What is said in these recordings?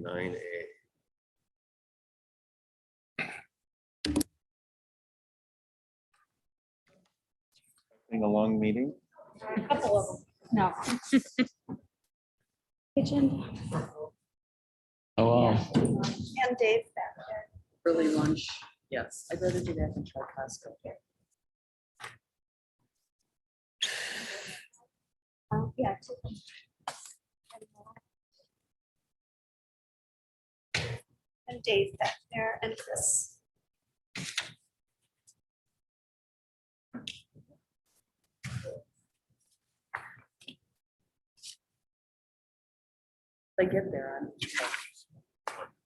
9A. A long meeting. A couple of them. No. Kitchen Oh, wow. and Dave back there. Early lunch, yes, I'd rather do that than try Costco. Yeah. And Dave back there and Chris. If I get there,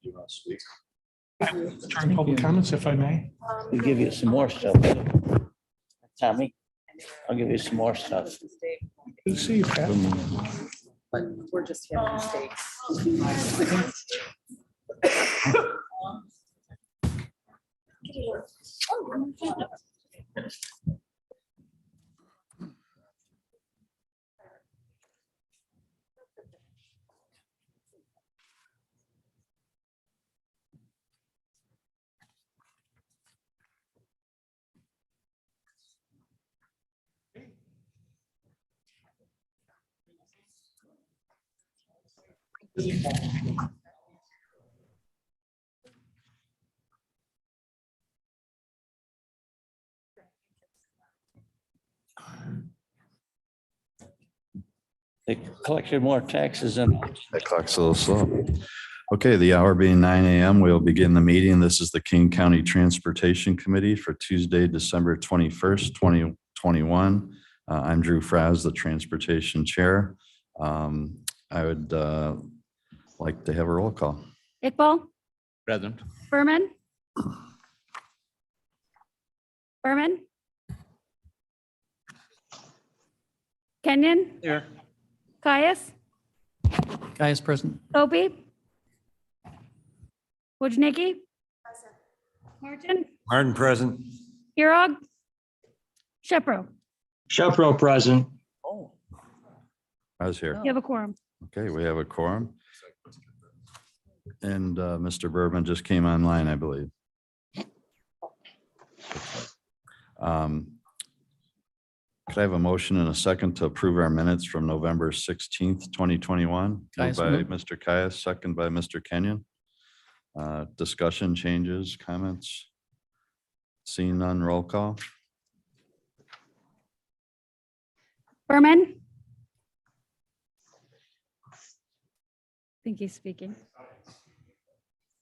You want to speak? During public comments, if I may. We'll give you some more stuff. Tommy, I'll give you some more stuff. Good to see you, Pat. but we're just having mistakes. They collected more taxes than. That clock's a little slow. Okay, the hour being 9 a.m., we'll begin the meeting. This is the Kane County Transportation Committee for Tuesday, December 21st, 2021. I'm Drew Fraz, the Transportation Chair. I would like to have a roll call. Iqbal, Present. Berman. Berman. Kenyon, Here. Caius, Guys present. Opie. Wojnicki. Martin, Martin present. Heerog. Shepro, Shepro present. Oh. I was here. you have a quorum. Okay, we have a quorum. And Mr. Burman just came online, I believe. Could I have a motion and a second to approve our minutes from November 16th, 2021? Moved Caius by moved. Mr. Caius, second by Mr. Kenyon. Discussion, changes, comments? Seeing none, roll call. Berman. I think he's speaking.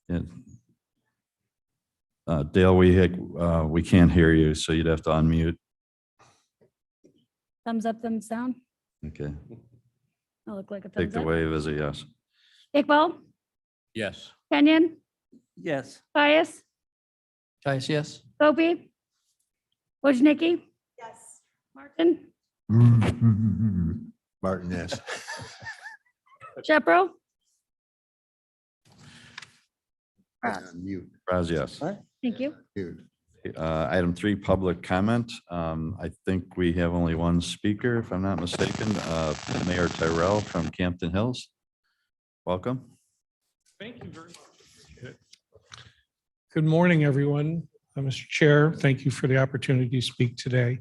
Yeah. Dale, we can't hear you, so you'd have to unmute. Thumbs up, thumbs down. Okay, I look like a take thumbs the up. wave as a yes. Iqbal, Yes. Kenyon, Yes. Caius, Guys, yes. Opie. Wojnicki. Yes. Martin, Martin, yes. Shepro, Mute. Raz, yes. thank you. Mute. Item 3, public comment. I think we have only one speaker, if I'm not mistaken. Mayor Tyrell from Campton Hills. Welcome. Thank you very much. Good morning, everyone. Mr. Chair, thank you for the opportunity to speak today.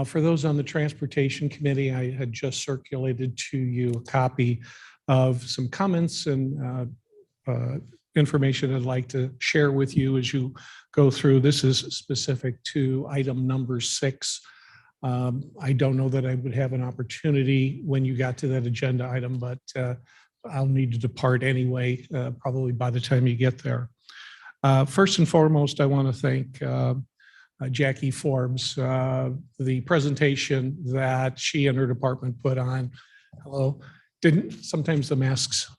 For those on the Transportation Committee, I had just circulated to you a copy of some comments and information I'd like to share with you as you go through. This is specific to item number 6. I don't know that I would have an opportunity when you got to that agenda item, but I'll need to depart anyway, probably by the time you get there. First and foremost, I want to thank Jackie Forbes, the presentation that she and her department put on. Hello, sometimes the masks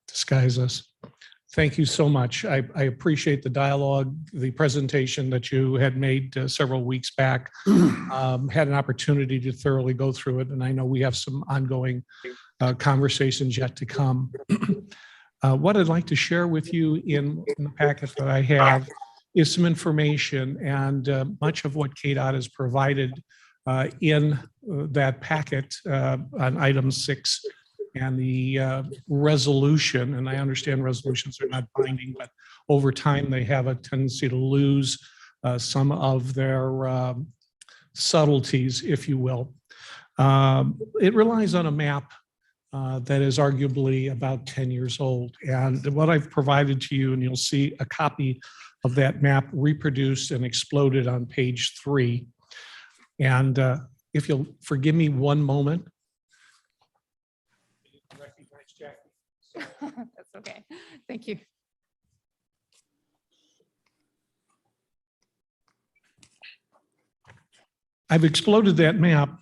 disguise us. Thank you so much. I appreciate the dialogue, the presentation that you had made several weeks back. Had an opportunity to thoroughly go through it, and I know we have some ongoing conversations yet to come. What I'd like to share with you in the packet that I have is some information, and much of what Kdot has provided in that packet on item 6 and the resolution, and I understand resolutions are not binding, but over time they have a tendency to lose some of their subtleties, if you will. It relies on a map that is arguably about 10 years old. And what I've provided to you, and you'll see a copy of that map reproduced and exploded on page 3. And if you'll forgive me one moment. That's okay. Thank you. I've exploded that map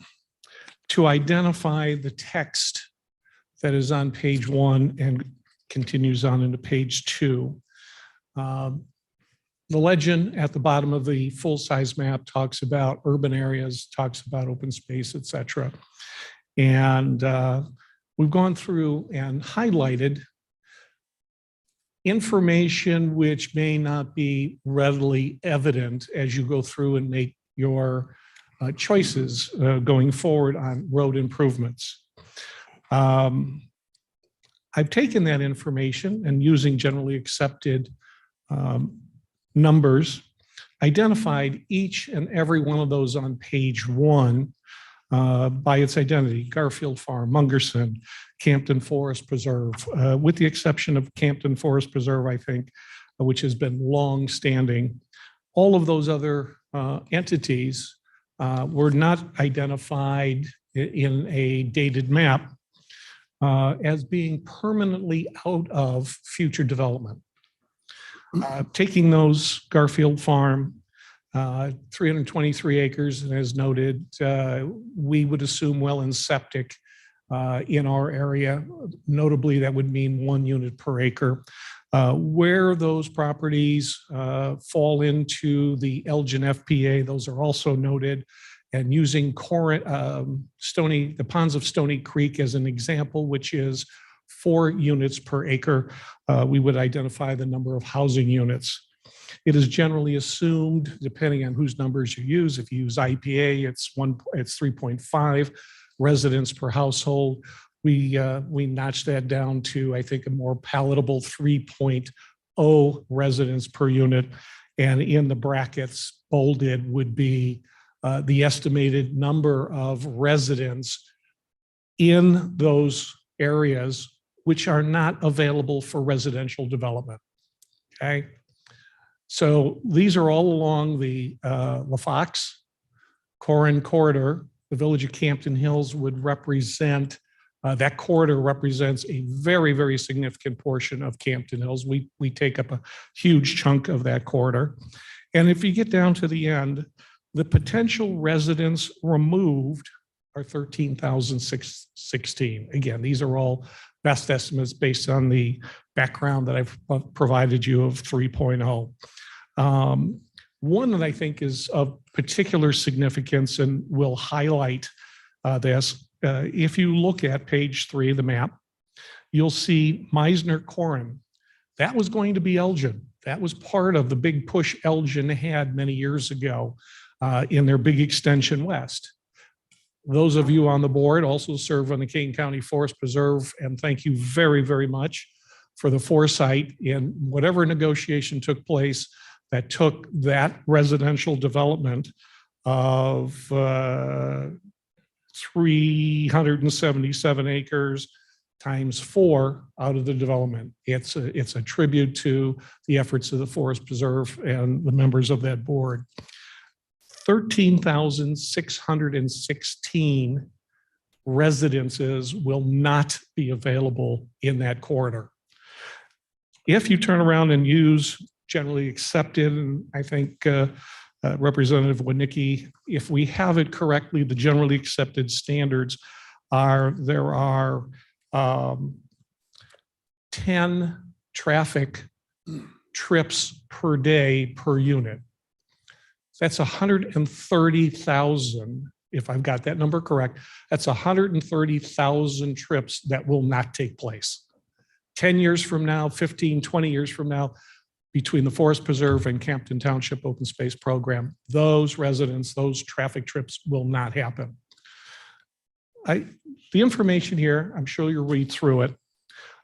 to identify the text that is on page 1 and continues on into page 2. The legend at the bottom of the full-size map talks about urban areas, talks about open space, et cetera. And we've gone through and highlighted information which may not be readily evident as you go through and make your choices going forward on road improvements. I've taken that information and using generally accepted numbers, identified each and every one of those on page 1 by its identity: Garfield Farm, Mungerson, Campton Forest Preserve, with the exception of Campton Forest Preserve, I think, which has been long-standing. All of those other entities were not identified in a dated map as being permanently out of future development. Taking those Garfield Farm, 323 acres, and as noted, we would assume well and septic in our area. Notably, that would mean 1 unit per acre. Where those properties fall into the Elgin FPA, those are also noted. And using the ponds of Stony Creek as an example, which is 4 units per acre, we would identify the number of housing units. It is generally assumed, depending on whose numbers you use, if you use IPA, it's 3.5 residents per household. We notched that down to, I think, a more palatable 3.0 residents per unit. And in the brackets bolded would be the estimated number of residents in those areas which are not available for residential development. Okay. So these are all along the Olafox, Corin corridor. The village of Campton Hills would represent, that corridor represents a very, very significant portion of Campton Hills. We take up a huge chunk of that corridor. And if you get down to the end, the potential residents removed are 13,616. Again, these are all best estimates based on the background that I've provided you of 3.0. One that I think is of particular significance and will highlight this, if you look at page 3 of the map, you'll see Meisner-Corin. That was going to be Elgin. That was part of the big push Elgin had many years ago in their big extension west. Those of you on the board also serve on the Kane County Forest Preserve, and thank you very, very much for the foresight in whatever negotiation took place that took that residential development of 377 acres times 4 out of the development. It's a tribute to the efforts of the Forest Preserve and the members of that board. 13,616 residences will not be available in that corridor. If you turn around and use generally accepted, and I think Representative Winicki, if we have it correctly, the generally accepted standards are there are 10 traffic trips per day per unit. That's 130,000, if I've got that number correct, that's 130,000 trips that will not take place. 10 years from now, 15, 20 years from now, between the Forest Preserve and Campton Township Open Space Program, those residents, those traffic trips will not happen. The information here, I'm sure you'll read through it.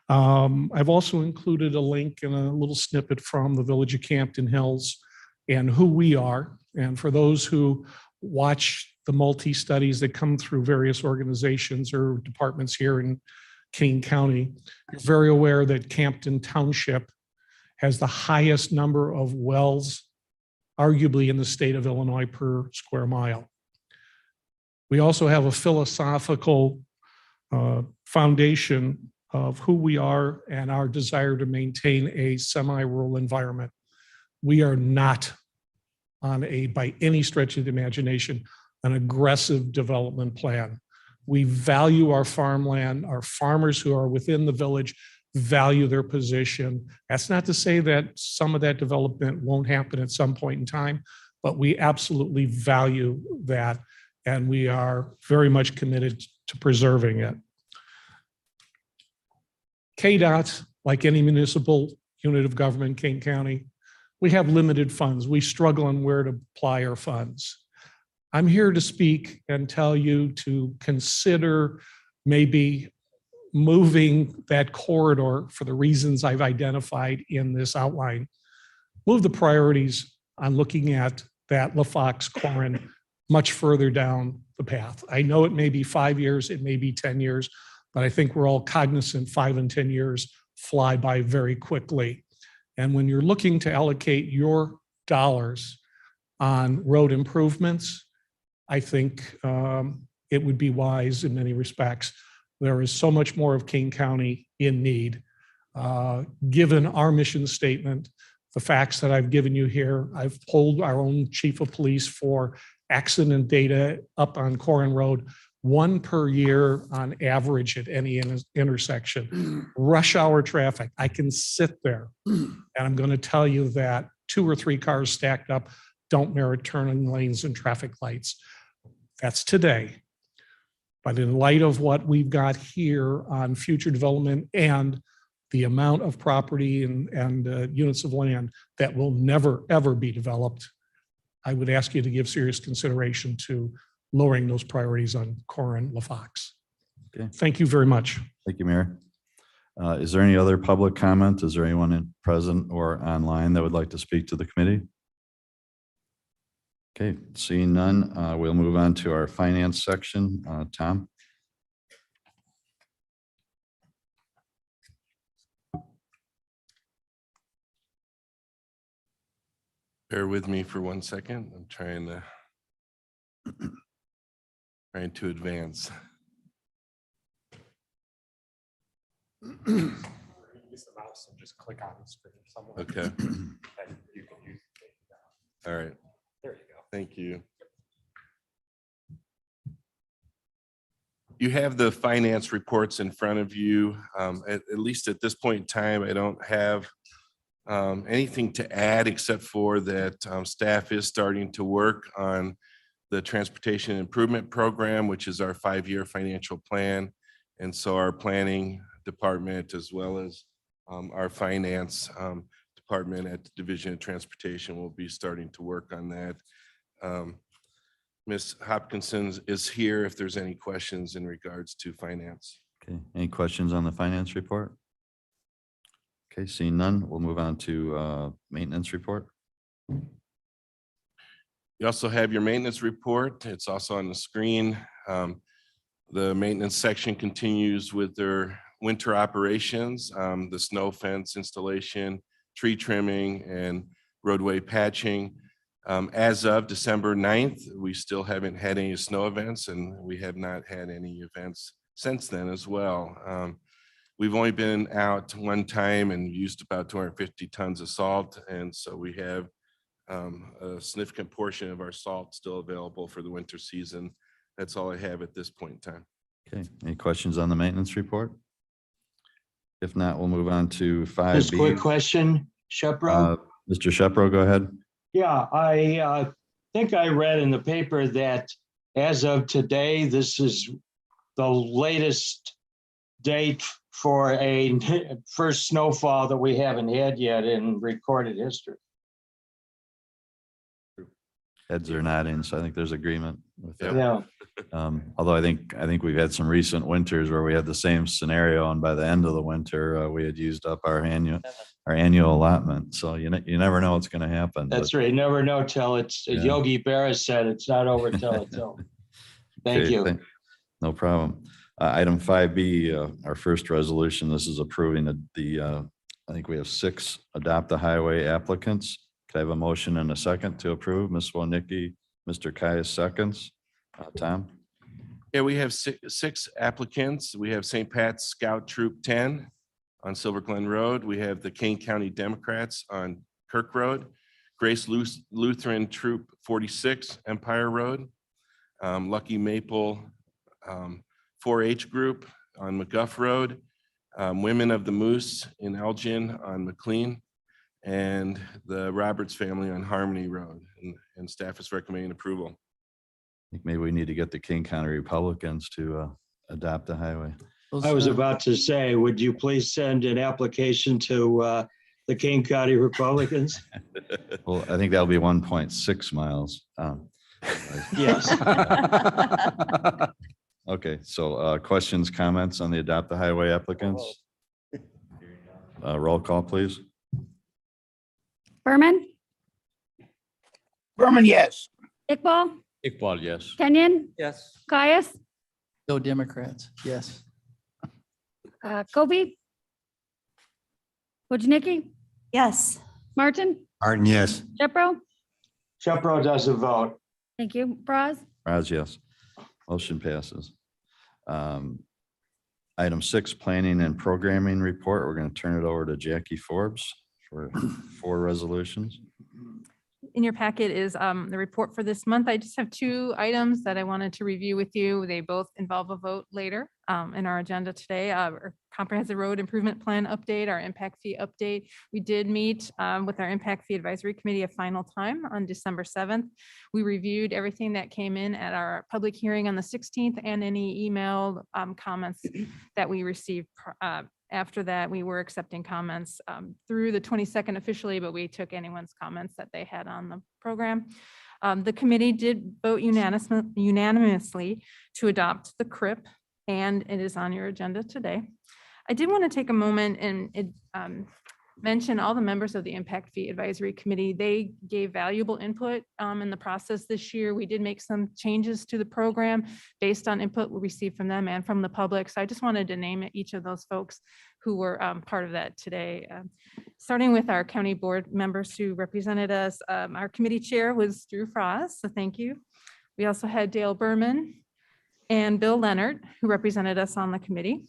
I've also included a link and a little snippet from the Village of Campton Hills and who we are. And for those who watch the multi-studies that come through various organizations or departments here in Kane County, you're very aware that Campton Township has the highest number of wells, arguably in the state of Illinois, per square mile. We also have a philosophical foundation of who we are and our desire to maintain a semi-rural environment. We are not on by any stretch of the imagination, an aggressive development plan. We value our farmland. Our farmers who are within the village value their position. That's not to say that some of that development won't happen at some point in time, but we absolutely value that, and we are very much committed to preserving it. Kdot, like any municipal unit of government, Kane County, we have limited funds. We struggle on where to apply our funds. I'm here to speak and tell you to consider maybe moving that corridor for the reasons I've identified in this outline. Move the priorities on looking at that Olafox Corin much further down the path. I know it may be 5 years, it may be 10 years, but I think we're all cognizant 5 and 10 years fly by very quickly. And when you're looking to allocate your dollars on road improvements, I think it would be wise in many respects. There is so much more of Kane County in need. Given our mission statement, the facts that I've given you here, I've pulled our own chief of police for accident data up on Corin Road, 1 per year on average at any intersection. Rush hour traffic, I can sit there and I'm going to tell you that 2 or 3 cars stacked up don't merit turning lanes and traffic lights. That's today. But in light of what we've got here on future development and the amount of property and units of land that will never, ever be developed, I would ask you to give serious consideration to lowering those priorities on Corin Olafox. Okay. Thank you very much. Thank you, Mayor. Is there any other public comment? Is there anyone present or online that would like to speak to the committee? Okay, seeing none, we'll move on to our finance section. Tom? Bear with me for 1 second. I'm trying to advance. Use the mouse and just click on the screen somewhere. Okay. And you can use All right. There you go. Thank you. You have the finance reports in front of you. At least at this point in time, I don't have anything to add except for that staff is starting to work on the Transportation Improvement Program, which is our 5-year financial plan. And so our planning department, as well as our finance department at the Division of Transportation, will be starting to work on that. Ms. Hopkinson is here if there's any questions in regards to finance. Okay, any questions on the finance report? Okay, seeing none, we'll move on to maintenance report. You also have your maintenance report. It's also on the screen. The maintenance section continues with their winter operations, the snow fence installation, tree trimming, and roadway patching. As of December 9th, we still haven't had any snow events, and we have not had any events since then as well. We've only been out 1 time and used about 250 tons of salt, and so we have a significant portion of our salt still available for the winter season. That's all I have at this point in time. Okay, any questions on the maintenance report? If not, we'll move on to 5B. Just a quick question, Shepro. Mr. Shepro, go ahead. Yeah, I think I read in the paper that as of today, this is the latest date for a first snowfall that we haven't had yet in recorded history. Heads are nodding, so I think there's agreement with that. Yeah, Although I think we've had some recent winters where we had the same scenario, and by the end of the winter, we had used up our annual allotment. So you never know what's going to happen. that's but- right. Never know till it's, Yeah. Yogi Berra said, it's not over till it's over. Thank Okay, you. No problem. Item 5B, our first resolution, this is approving I think we have 6 adopt the highway applicants. Could I have a motion and a second to approve? Ms. Wonicky, Mr. Caius seconds. Tom? Yeah, we have 6 applicants. We have St. Pat's Scout Troop 10 on Silver Glen Road. We have the Kane County Democrats on Kirk Road, Grace Lutheran Troop 46 Empire Road, Lucky Maple 4-H Group on McGuff Road, Women of the Moose in Elgin on McLean, and the Roberts family on Harmony Road. And staff is recommending approval. I think maybe we need to get the King County Republicans to adopt the highway. I was about to say, would you please send an application to the Kane County Republicans? Well, I think that'll be 1.6 miles. Yes. Okay, so questions, comments on the adopt the highway applicants? Roll call, please. Berman, Berman, yes. Iqbal, Iqbal, yes. Kenyon, Yes. Caius, Go Democrats, yes. Kobe, Wojnicki, Yes. Martin, Martin, yes. Jepro. Shepro doesn't vote. Thank you. Braz, Raz, yes. Motion passes. Item 6, planning and programming report. We're going to turn it over to Jackie Forbes for 4 resolutions. In your packet is the report for this month. I just have 2 items that I wanted to review with you. They both involve a vote later in our agenda today. Our comprehensive road improvement plan update, our impact fee update. We did meet with our impact fee advisory committee a final time on December 7th. We reviewed everything that came in at our public hearing on the 16th and any email comments that we received. After that, we were accepting comments through the 22nd officially, but we took anyone's comments that they had on the program. The committee did vote unanimously to adopt the CRIP, and it is on your agenda today. I did want to take a moment and mention all the members of the Impact Fee Advisory Committee. They gave valuable input in the process this year. We did make some changes to the program based on input we received from them and from the public. So I just wanted to name each of those folks who were part of that today. Starting with our county board members who represented us. Our committee chair was Drew Frost, so thank you. We also had Dale Berman and Bill Leonard, who represented us on the committee.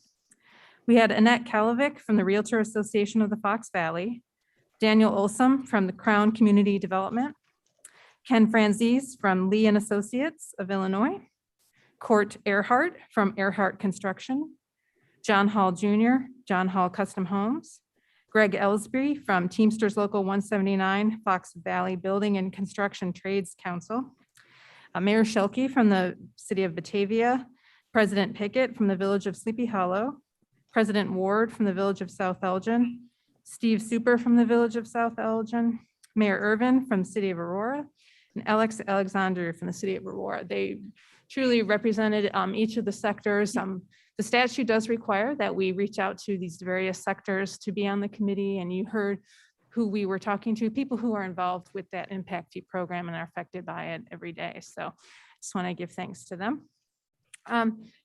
We had Annette Kalovic from the Realtor Association of the Fox Valley, Daniel Olsom from the Crown Community Development, Ken Franzese from Lee and Associates of Illinois, Court Earhart from Earhart Construction, John Hall Jr., John Hall Custom Homes, Greg Ellsbury from Teamsters Local 179, Fox Valley Building and Construction Trades Council, Mayor Shelkey from the City of Batavia, President Pickett from the Village of Sleepy Hollow, President Ward from the Village of South Elgin, Steve Super from the Village of South Elgin, Mayor Irvin from the City of Aurora, and Alex Alexander from the City of Aurora. They truly represented each of the sectors. The statute does require that we reach out to these various sectors to be on the committee, and you heard who we were talking to, people who are involved with that impact fee program and are affected by it every day. So just want to give thanks to them.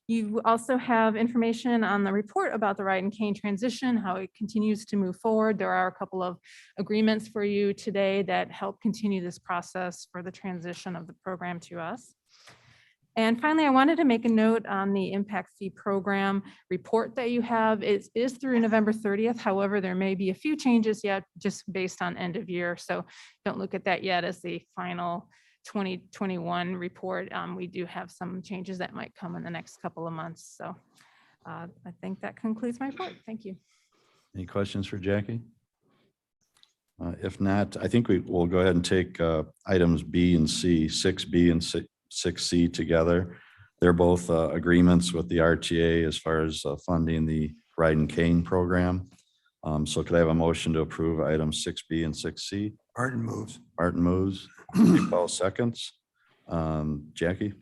You also have information on the report about the Ride and Cane transition, how it continues to move forward. There are a couple of agreements for you today that help continue this process for the transition of the program to us. And finally, I wanted to make a note on the impact fee program report that you have. It is through November 30th. However, there may be a few changes yet just based on end of year. So don't look at that yet as the final 2021 report. We do have some changes that might come in the next couple of months. So I think that concludes my report. Thank you. Any questions for Jackie? If not, I think we will go ahead and take items B and C, 6B and 6C together. They're both agreements with the RTA as far as funding the Ride and Cane program. So could I have a motion to approve items 6B and 6C? Martin moves. Martin moves, Paul seconds. Jackie,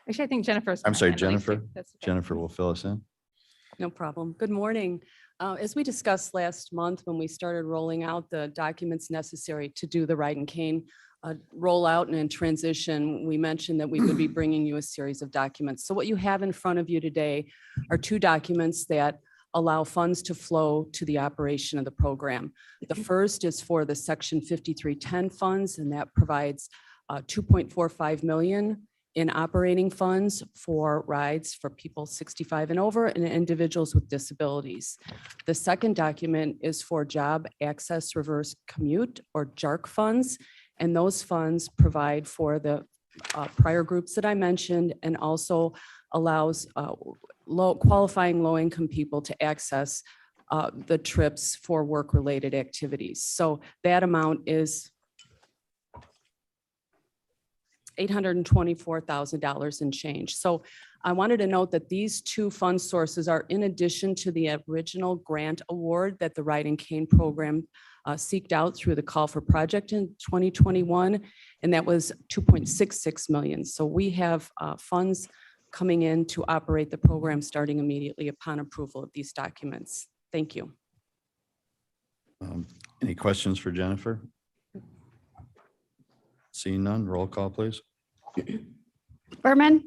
Actually, I think Jennifer's. I'm gonna sorry, handle these two. Jennifer. That's okay. Jennifer will fill us in. No problem. Good morning. As we discussed last month, when we started rolling out the documents necessary to do the Ride and Cane rollout and in transition, we mentioned that we would be bringing you a series of documents. So what you have in front of you today are two documents that allow funds to flow to the operation of the program. The first is for the Section 5310 funds, and that provides 2.45 million in operating funds for rides for people 65 and over and individuals with disabilities. The second document is for Job Access Reverse Commute, or JARC funds, and those funds provide for the prior groups that I mentioned, and also allows qualifying low-income people to access the trips for work-related activities. So that amount is $824,000 and change. So I wanted to note that these two fund sources are in addition to the original grant award that the Ride and Cane program seeked out through the call for project in 2021, and that was 2.66 million. So we have funds coming in to operate the program starting immediately upon approval of these documents. Thank you. Any questions for Jennifer? Seeing none, roll call, please. Berman,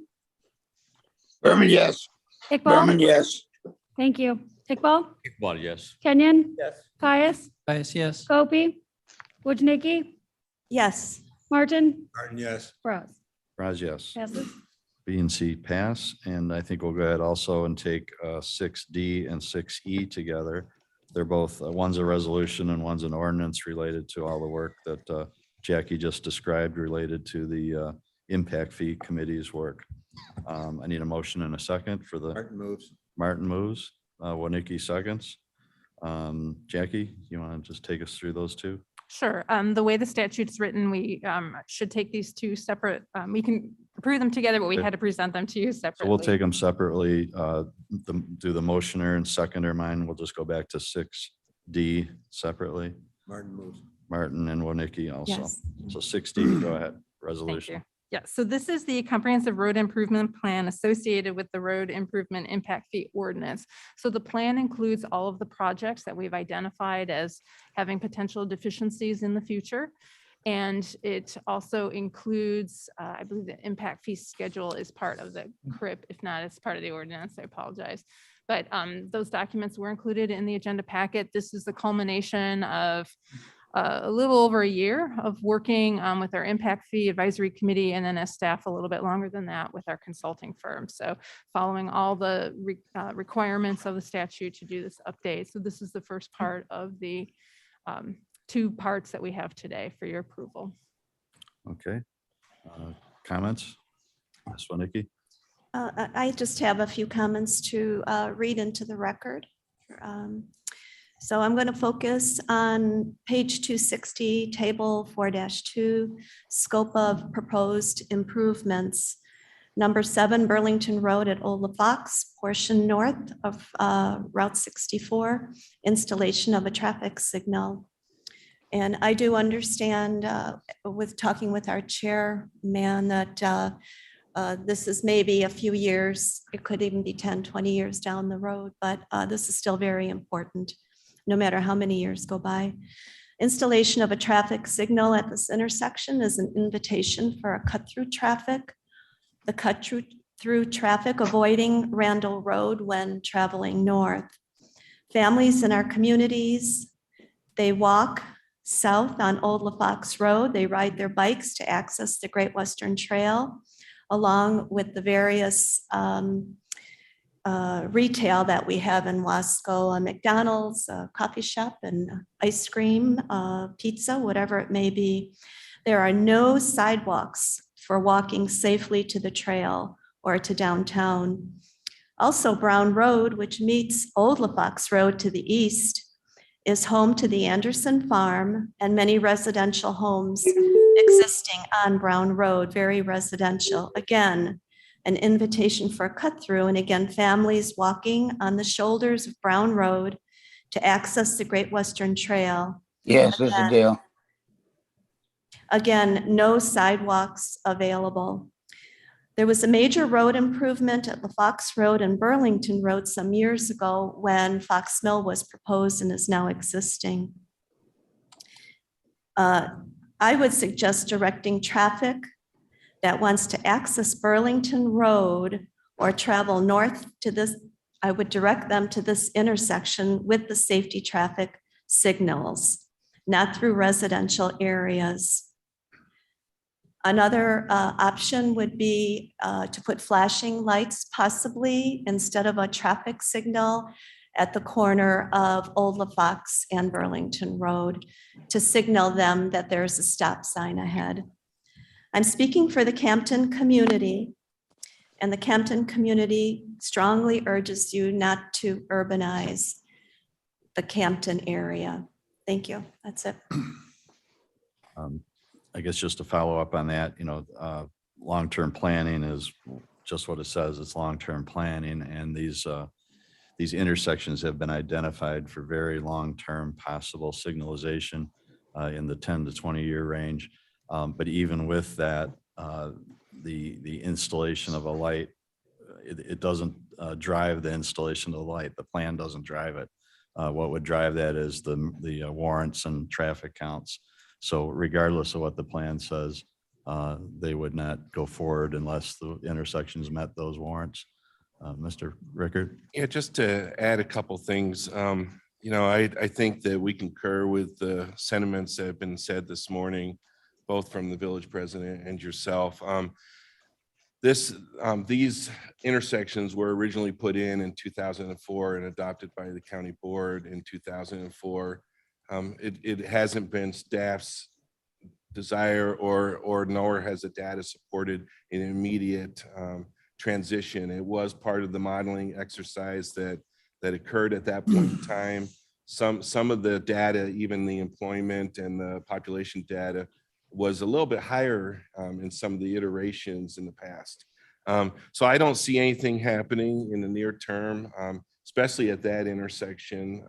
Berman, yes. Iqbal, yes. thank you. Iqbal, Iqbal, yes. Kenyon, Yes. Pius, Bias, yes. Gopi, Wojnicki, Yes. Martin, Martin, yes. Bros. Raz, yes. Passes. B and C pass, and I think we'll go ahead also and take 6D and 6E together. They're both, one's a resolution and one's an ordinance related to all the work that Jackie just described related to the impact fee committee's work. I need a motion and a second for the. Martin moves. Martin moves, Winicky seconds. Jackie, you want to just take us through those two? Sure. The way the statute's written, we should take these two separate, we can approve them together, but we Okay. had to present them to you So separately. we'll take them separately. Do the motioner and seconder mine. We'll just go back to 6D separately. Martin moves. Martin and Winicky also. Yes. So 6D, go ahead, Thank resolution. you. Yeah, so this is the comprehensive road improvement plan associated with the road improvement impact fee ordinance. So the plan includes all of the projects that we've identified as having potential deficiencies in the future. And it also includes, I believe the impact fee schedule is part of the CRIP. If not, it's part of the ordinance. I apologize. But those documents were included in the agenda packet. This is the culmination of a little over a year of working with our impact fee advisory committee, and then as staff a little bit longer than that with our consulting firm. So following all the requirements of the statute to do this update. So this is the first part of the two parts that we have today for your approval. Okay. Comments? Ms. Winicky? I just have a few comments to read into the record. So I'm going to focus on page 260, table 4-2, scope of proposed improvements. Number 7, Burlington Road at Olafox, portion north of Route 64, installation of a traffic signal. And I do understand with talking with our chairman that this is maybe a few years, it could even be 10, 20 years down the road, but this is still very important, no matter how many years go by. Installation of a traffic signal at this intersection is an invitation for a cut-through traffic. The cut-through traffic avoiding Randall Road when traveling north. Families in our communities, they walk south on Old LaFox Road. They ride their bikes to access the Great Western Trail, along with the various retail that we have in Wasco, a McDonald's, a coffee shop, and ice cream, pizza, whatever it may be. There are no sidewalks for walking safely to the trail or to downtown. Also, Brown Road, which meets Old LaFox Road to the east, is home to the Anderson Farm and many residential homes existing on Brown Road, very residential. Again, an invitation for a cut through, and again, families walking on the shoulders of Brown Road to access the Great Western Trail. Yes, this is Dale. Again, no sidewalks available. There was a major road improvement at Olafox Road and Burlington Road some years ago when Fox Mill was proposed and is now existing. I would suggest directing traffic that wants to access Burlington Road or travel north to this, I would direct them to this intersection with the safety traffic signals, not through residential areas. Another option would be to put flashing lights possibly instead of a traffic signal at the corner of Olafox and Burlington Road to signal them that there's a stop sign ahead. I'm speaking for the Campton community, and the Campton community strongly urges you not to urbanize the Campton area. Thank you. That's it. I guess just to follow up on that, long-term planning is just what it says. It's long-term planning, and these intersections have been identified for very long-term possible signalization in the 10 to 20-year range. But even with that, the installation of a light, it doesn't drive the installation of the light. The plan doesn't drive it. What would drive that is the warrants and traffic counts. So regardless of what the plan says, they would not go forward unless the intersections met those warrants. Mr. Rickard? Yeah, just to add a couple things. I think that we concur with the sentiments that have been said this morning, both from the village president and yourself. These intersections were originally put in 2004 and adopted by the county board in 2004. It hasn't been staff's desire or nor has the data supported an immediate transition. It was part of the modeling exercise that occurred at that point in time. Some of the data, even the employment and the population data, was a little bit higher in some of the iterations in the past. So I don't see anything happening in the near term, especially at that intersection.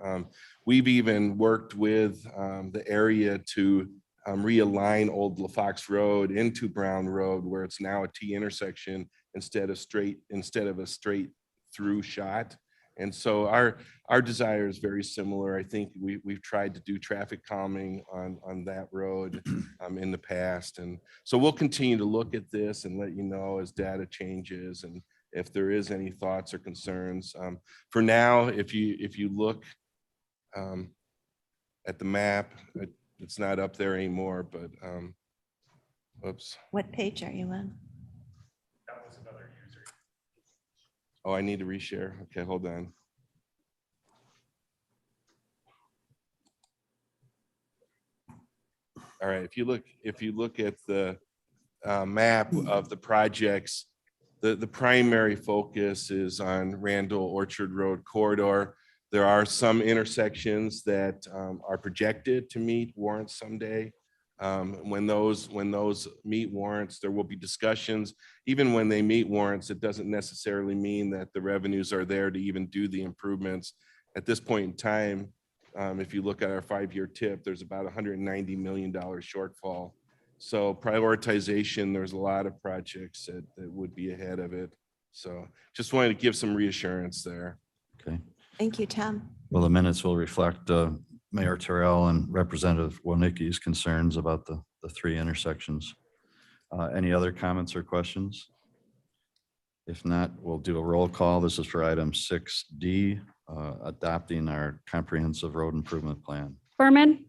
We've even worked with the area to realign Old Olafox Road into Brown Road, where it's now a T intersection instead of a straight through shot. And so our desire is very similar. I think we've tried to do traffic calming on that road in the past. And so we'll continue to look at this and let you know as data changes and if there is any thoughts or concerns. For now, if you look at the map, it's not up there anymore, but oops. What page are you on? Oh, I need to reshare. Okay, hold on. All right, if you look at the map of the projects, the primary focus is on Randall Orchard Road corridor. There are some intersections that are projected to meet warrants someday. When those meet warrants, there will be discussions. Even when they meet warrants, it doesn't necessarily mean that the revenues are there to even do the improvements. At this point in time, if you look at our 5-year tip, there's about $190 million shortfall. So prioritization, there's a lot of projects that would be ahead of it. So just wanted to give some reassurance there. Okay. Thank you, Tom. Well, the minutes will reflect Mayor Terrell and Representative Woniecki's concerns about the 3 intersections. Any other comments or questions? If not, we'll do a roll call. This is for item 6D, adopting our comprehensive road improvement plan. Berman,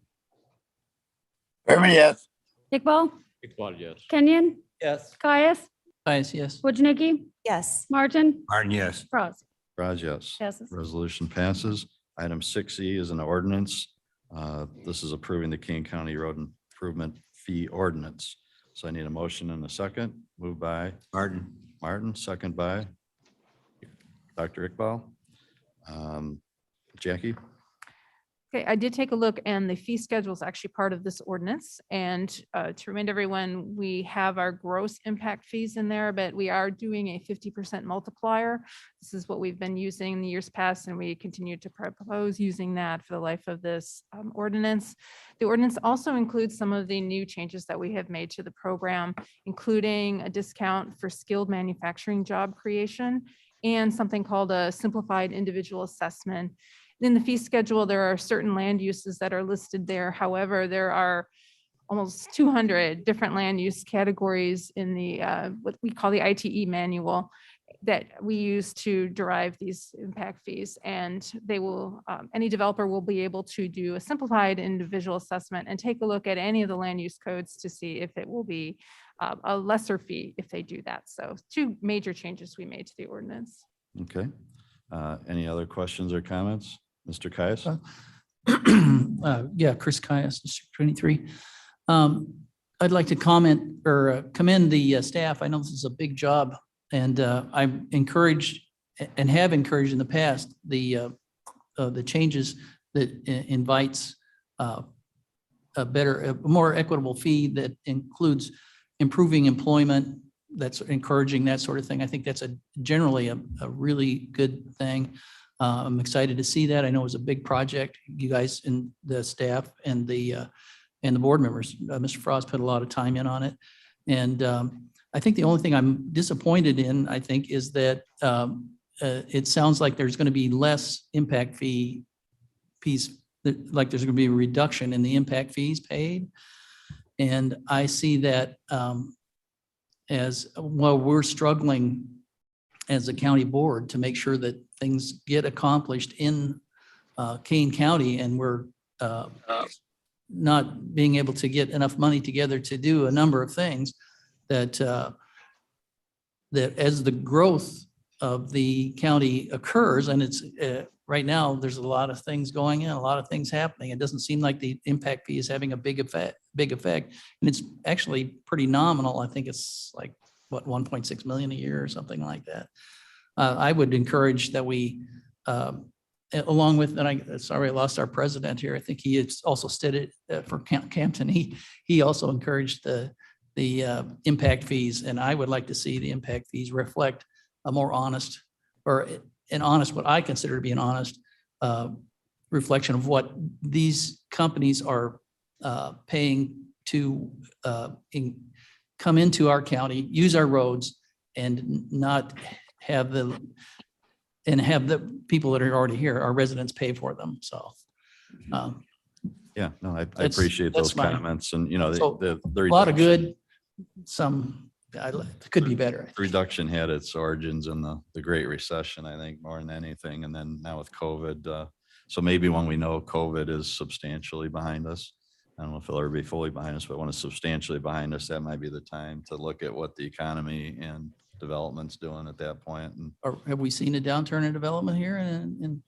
Berman, yes. Iqbal, Iqbal, yes. Kenyon, Yes. Caius, Yes. Wojnicki, Yes. Martin, Martin, yes. Frost. Raj, yes. Passes. Resolution passes. Item 6E is an ordinance. This is approving the Kane County Road Improvement Fee Ordinance. So I need a motion and a second. Moved by Martin, second by Dr. Iqbal. Jackie? Okay, I did take a look and the fee schedule is actually part of this ordinance. And to remind everyone, we have our gross impact fees in there, but we are doing a 50% multiplier. This is what we've been using in the years past, and we continue to propose using that for the life of this ordinance. The ordinance also includes some of the new changes that we have made to the program, including a discount for skilled manufacturing job creation and something called a simplified individual assessment. In the fee schedule, there are certain land uses that are listed there. However, there are almost 200 different land use categories in the what we call the ITE manual that we use to derive these impact fees. And they will, any developer will be able to do a simplified individual assessment and take a look at any of the land use codes to see if it will be a lesser fee if they do that. So 2 major changes we made to the ordinance. Okay. Any other questions or comments? Mr. Caius? Yeah, Chris Caius, District 23. I'd like to comment or commend the staff. I know this is a big job, and I'm encouraged and have encouraged in the past the changes that invites a more equitable fee that includes improving employment, that's encouraging that sort of thing. I think that's generally a really good thing. I'm excited to see that. I know it was a big project. You guys and the staff and the board members, Mr. Frost put a lot of time in on it. And I think the only thing I'm disappointed in, I think, is that it sounds like there's going to be less impact fees, like there's going to be a reduction in the impact fees paid. And I see that as well, we're struggling as a county board to make sure that things get accomplished in Kane County, and we're not being able to get enough money together to do a number of things that as the growth of the county occurs, and it's right now, there's a lot of things going in, a lot of things happening. It doesn't seem like the impact fee is having a big effect, and it's actually pretty nominal. I think it's like, what, 1.6 million a year or something like that. I would encourage that we, along with, and sorry, I lost our president here. I think he has also stated for Campton, he also encouraged the impact fees, and I would like to see the impact fees reflect a more honest, or an honest, what I consider to be an honest reflection of what these companies are paying to come into our county, use our roads, and not have the people that are already here, our residents, pay for them. So. Yeah, no, I appreciate those comments, and So, the a lot of good, some could be better. reduction had its origins in the Great Recession, I think, more than anything. And then now with COVID, so maybe when we know COVID is substantially behind us, I don't know if it'll ever be fully behind us, but when it's substantially behind us, that might be the time to look at what the economy and development's doing at that point. And Or have we seen a downturn in development here? And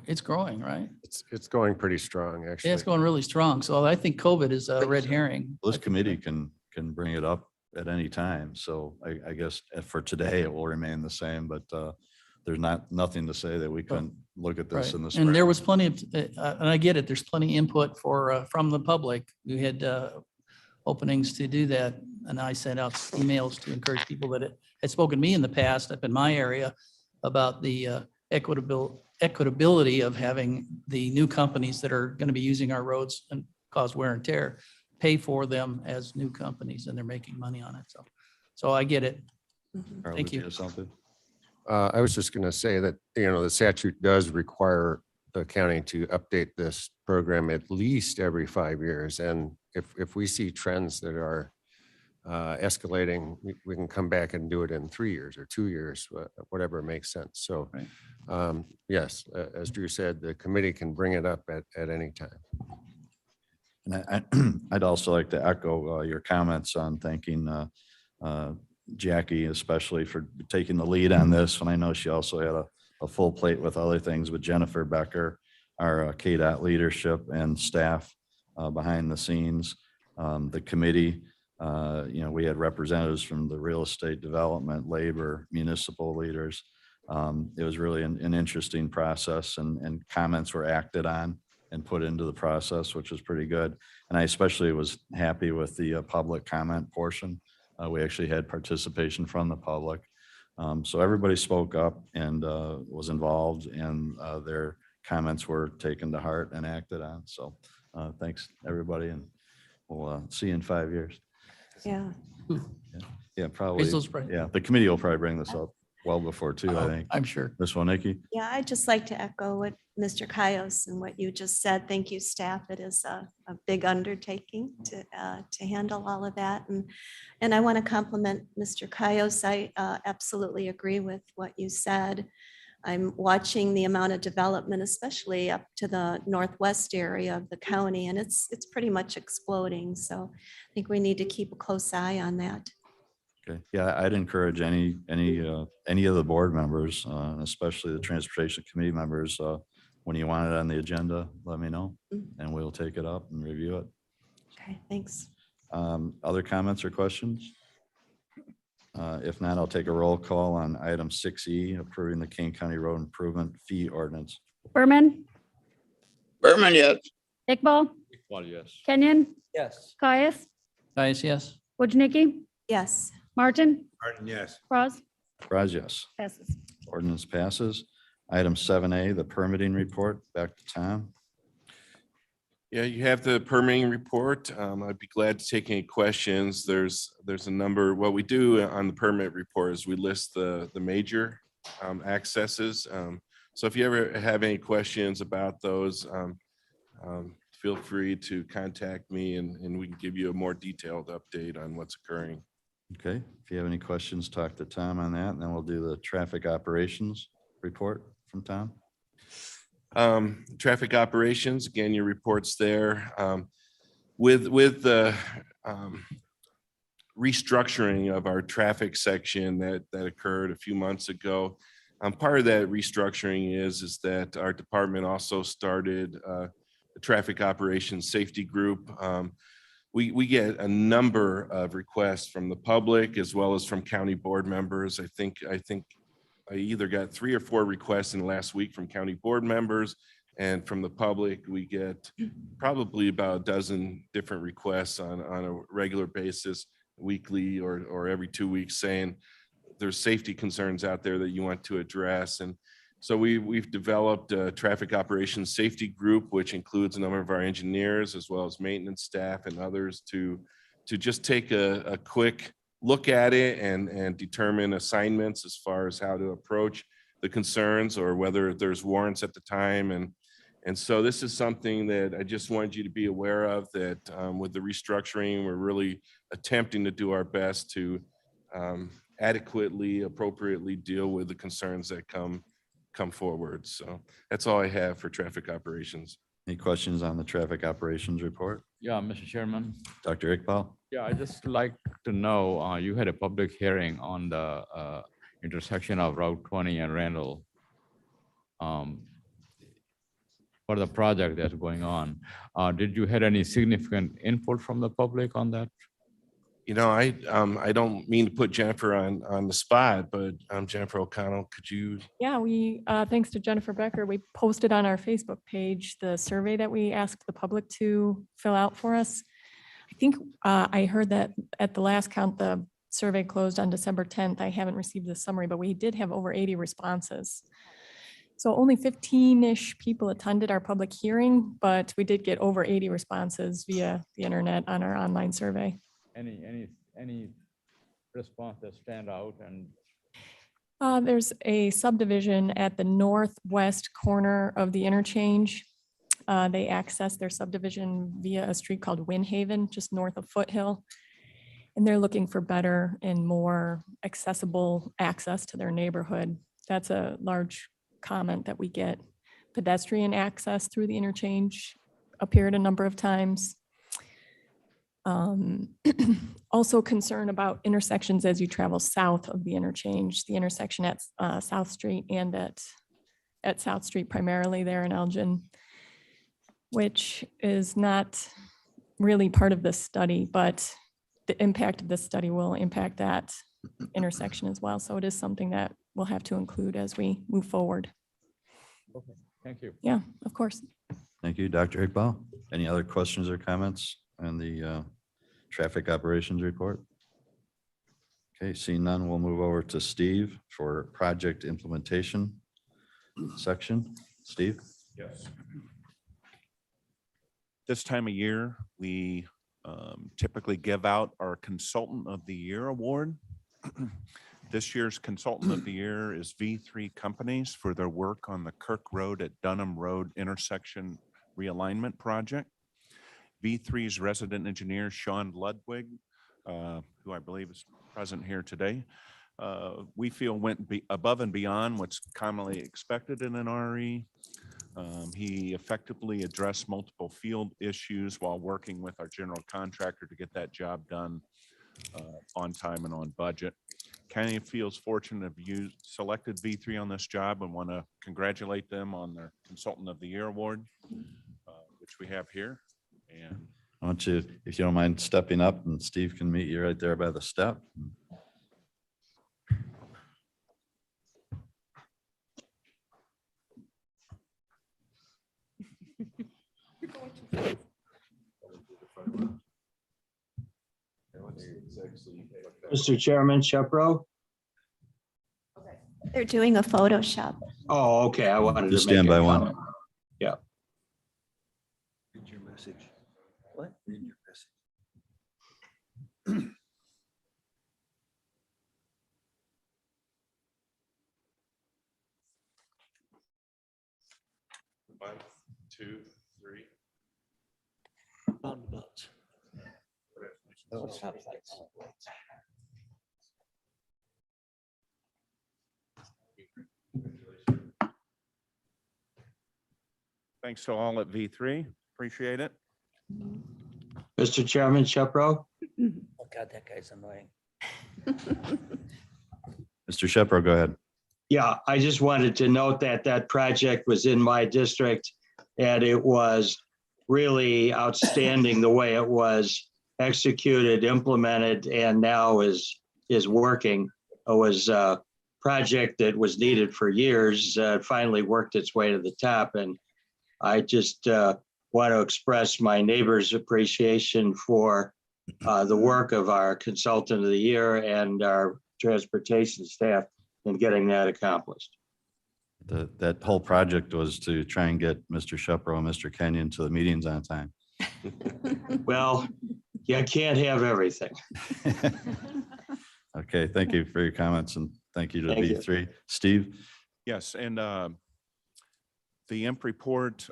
it's growing, right? It's going pretty strong, actually. Yeah, it's going really strong. So I think COVID is a red herring. this committee can bring it up at any time. So I guess for today, it will remain the same, but there's nothing to say that we couldn't look at this Right. in the spring. And there was plenty of, and I get it, there's plenty of input from the public. We had openings to do that. And I sent out emails to encourage people that had spoken to me in the past up in my area about the equitability of having the new companies that are going to be using our roads and cause wear and tear, pay for them as new companies, and they're making money on it. So I get it. Carl, Thank did you. have something? I was just going to say that, the statute does require the county to update this program at least every 5 years. And if we see trends that are escalating, we can come back and do it in 3 years or 2 years, whatever makes sense. So, Right. yes, as Drew said, the committee can bring it up at any time. And I'd also like to echo your comments on thanking Jackie, especially for taking the lead on this. And I know she also had a full plate with other things with Jennifer Becker, our Kdot leadership and staff behind the scenes. The committee, we had representatives from the real estate development, labor, municipal leaders. It was really an interesting process, and comments were acted on and put into the process, which was pretty good. And I especially was happy with the public comment portion. We actually had participation from the public. So everybody spoke up and was involved, and their comments were taken to heart and acted on. So thanks, everybody, and we'll see you in 5 years. Yeah. Yeah, probably. Raise those prices. Yeah, the committee will probably bring this up well before too, I think. I'm sure. This one, Nikki? Yeah, I'd just like to echo what Mr. Cayos and what you just said. Thank you, staff. It is a big undertaking to handle all of that. And I want to compliment Mr. Cayos. I absolutely agree with what you said. I'm watching the amount of development, especially up to the northwest area of the county, and it's pretty much exploding. So I think we need to keep a close eye on that. Okay, yeah, I'd encourage any of the board members, especially the transportation committee members, when you want it on the agenda, let me know and we'll take it up and review it. Okay, thanks. Other comments or questions? If not, I'll take a roll call on item 6E, approving the Kane County Road Improvement Fee Ordinance. Berman, Berman, yes. Iqbal, Iqbal, yes. Kenyon, Yes. Caius, Guys, yes. Wojnicki, Yes. Martin, Martin, yes. Cross, Raz, yes. passes. Ordinance passes. Item 7A, the permitting report. Back to Tom. Yeah, you have the permitting report. I'd be glad to take any questions. There's a number, what we do on the permit report is we list the major accesses. So if you ever have any questions about those, feel free to contact me and we can give you a more detailed update on what's occurring. Okay, if you have any questions, talk to Tom on that, and then we'll do the traffic operations report from Tom. Traffic operations, again, your report's there. With the restructuring of our traffic section that occurred a few months ago, part of that restructuring is that our department also started a traffic operations safety group. We get a number of requests from the public as well as from county board members. I think I either got 3 or 4 requests in the last week from county board members, and from the public, we get probably about a dozen different requests on a regular basis, weekly or every 2 weeks, saying there's safety concerns out there that you want to address. And so we've developed a traffic operations safety group, which includes a number of our engineers as well as maintenance staff and others to just take a quick look at it and determine assignments as far as how to approach the concerns or whether there's warrants at the time. And so this is something that I just wanted you to be aware of, that with the restructuring, we're really attempting to do our best to adequately, appropriately deal with the concerns that come forward. So that's all I have for traffic operations. Any questions on the traffic operations report? Yeah, Mr. Chairman. Dr. Iqbal? Yeah, I just like to know, you had a public hearing on the intersection of Route 20 and Randall. For the project that's going on. Did you had any significant input from the public on that? You know, I don't mean to put Jennifer on the spot, but Jennifer O'Connell, could you? Yeah, we, thanks to Jennifer Becker, we posted on our Facebook page the survey that we asked the public to fill out for us. I think I heard that at the last count, the survey closed on December 10th. I haven't received the summary, but we did have over 80 responses. So only 15-ish people attended our public hearing, but we did get over 80 responses via the internet on our online survey. Any response that stand out? And There's a subdivision at the northwest corner of the interchange. They access their subdivision via a street called Windhaven, just north of Foothill. And they're looking for better and more accessible access to their neighborhood. That's a large comment that we get. Pedestrian access through the interchange appeared a number of times. Also concern about intersections as you travel south of the interchange, the intersection at South Street and at South Street primarily there in Elgin, which is not really part of this study, but the impact of this study will impact that intersection as well. So it is something that we'll have to include as we move forward. okay, thank you. Yeah, of course. Thank you, Dr. Iqbal. Any other questions or comments on the traffic operations report? Okay, seeing none, we'll move over to Steve for project implementation section. Steve? Yes. This time of year, we typically give out our Consultant of the Year award. This year's Consultant of the Year is V3 Companies for their work on the Kirk Road at Dunham Road intersection realignment project. V3's resident engineer, Sean Ludwig, who I believe is present here today, we feel went above and beyond what's commonly expected in an RE. He effectively addressed multiple field issues while working with our general contractor to get that job done on time and on budget. County feels fortunate to have selected V3 on this job and want to congratulate them on their Consultant of the Year award, which we have here. And I want you, if you don't mind stepping up, and Steve can meet you right there by the step. Mr. Chairman, Shepro? They're doing a Photoshop. Oh, okay. I wanted to Just make stand a by one. comment. Yeah. Read your message. What? Read your message. One, two, three. Roundabouts. Oh, stoplights. Thanks to all at V3. Appreciate it. Mr. Chairman, Shepro? Oh, God, that guy's annoying. Mr. Shepro, go ahead. Yeah, I just wanted to note that that project was in my district and it was really outstanding the way it was executed, implemented, and now is working. It was a project that was needed for years, finally worked its way to the top. And I just want to express my neighbor's appreciation for the work of our Consultant of the Year and our transportation staff in getting that accomplished. That whole project was to try and get Mr. Shepro and Mr. Kenyon to the meetings on time. Well, you can't have everything. Okay, thank you for your comments and thank you to Thank you. V3. Steve? Yes, and the IMP report,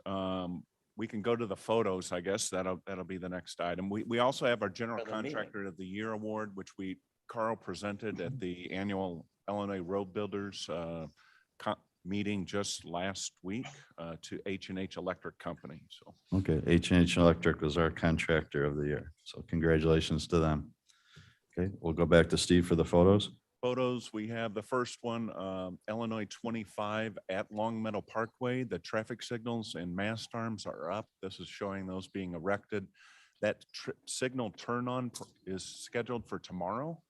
we can go to the photos, I guess. That'll be the next item. We also have our General For the meeting. Contractor of the Year award, which Carl presented at the annual Illinois Road Builders meeting just last week to H&H Electric Company. So Okay, H&H Electric was our contractor of the year. So congratulations to them. Okay, we'll go back to Steve for the photos. photos, we have the first one, Illinois 25 at Long Meadow Parkway. The traffic signals and mast arms are up. This is showing those being erected. That signal turn on is scheduled for tomorrow.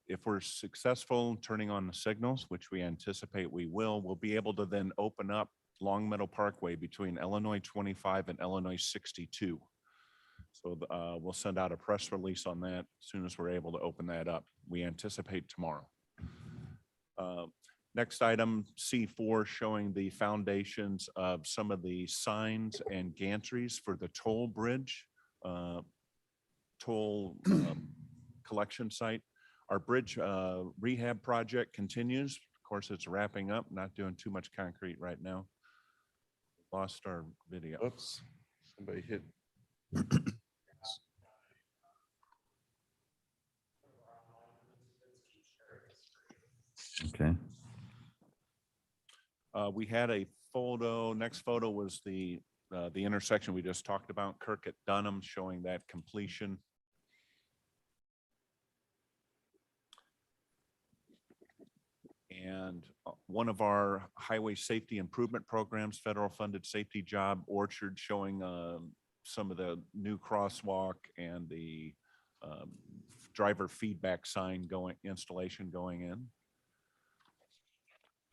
If we're successful turning on the signals, which we anticipate we will, we'll be able to then open up Long Meadow Parkway between Illinois 25 and Illinois 62. So we'll send out a press release on that as soon as we're able to open that up. We anticipate tomorrow. Next item, C4, showing the foundations of some of the signs and gantries for the toll bridge, toll collection site. Our bridge rehab project continues. Of course, it's wrapping up, not doing too much concrete right now. Lost our video. Oops, somebody hit. Okay. We had a photo, next photo was the intersection we just talked about, Kirk at Dunham, showing that completion. And one of our highway safety improvement programs, federal funded safety job, Orchard, showing some of the new crosswalk and the driver feedback sign installation going in.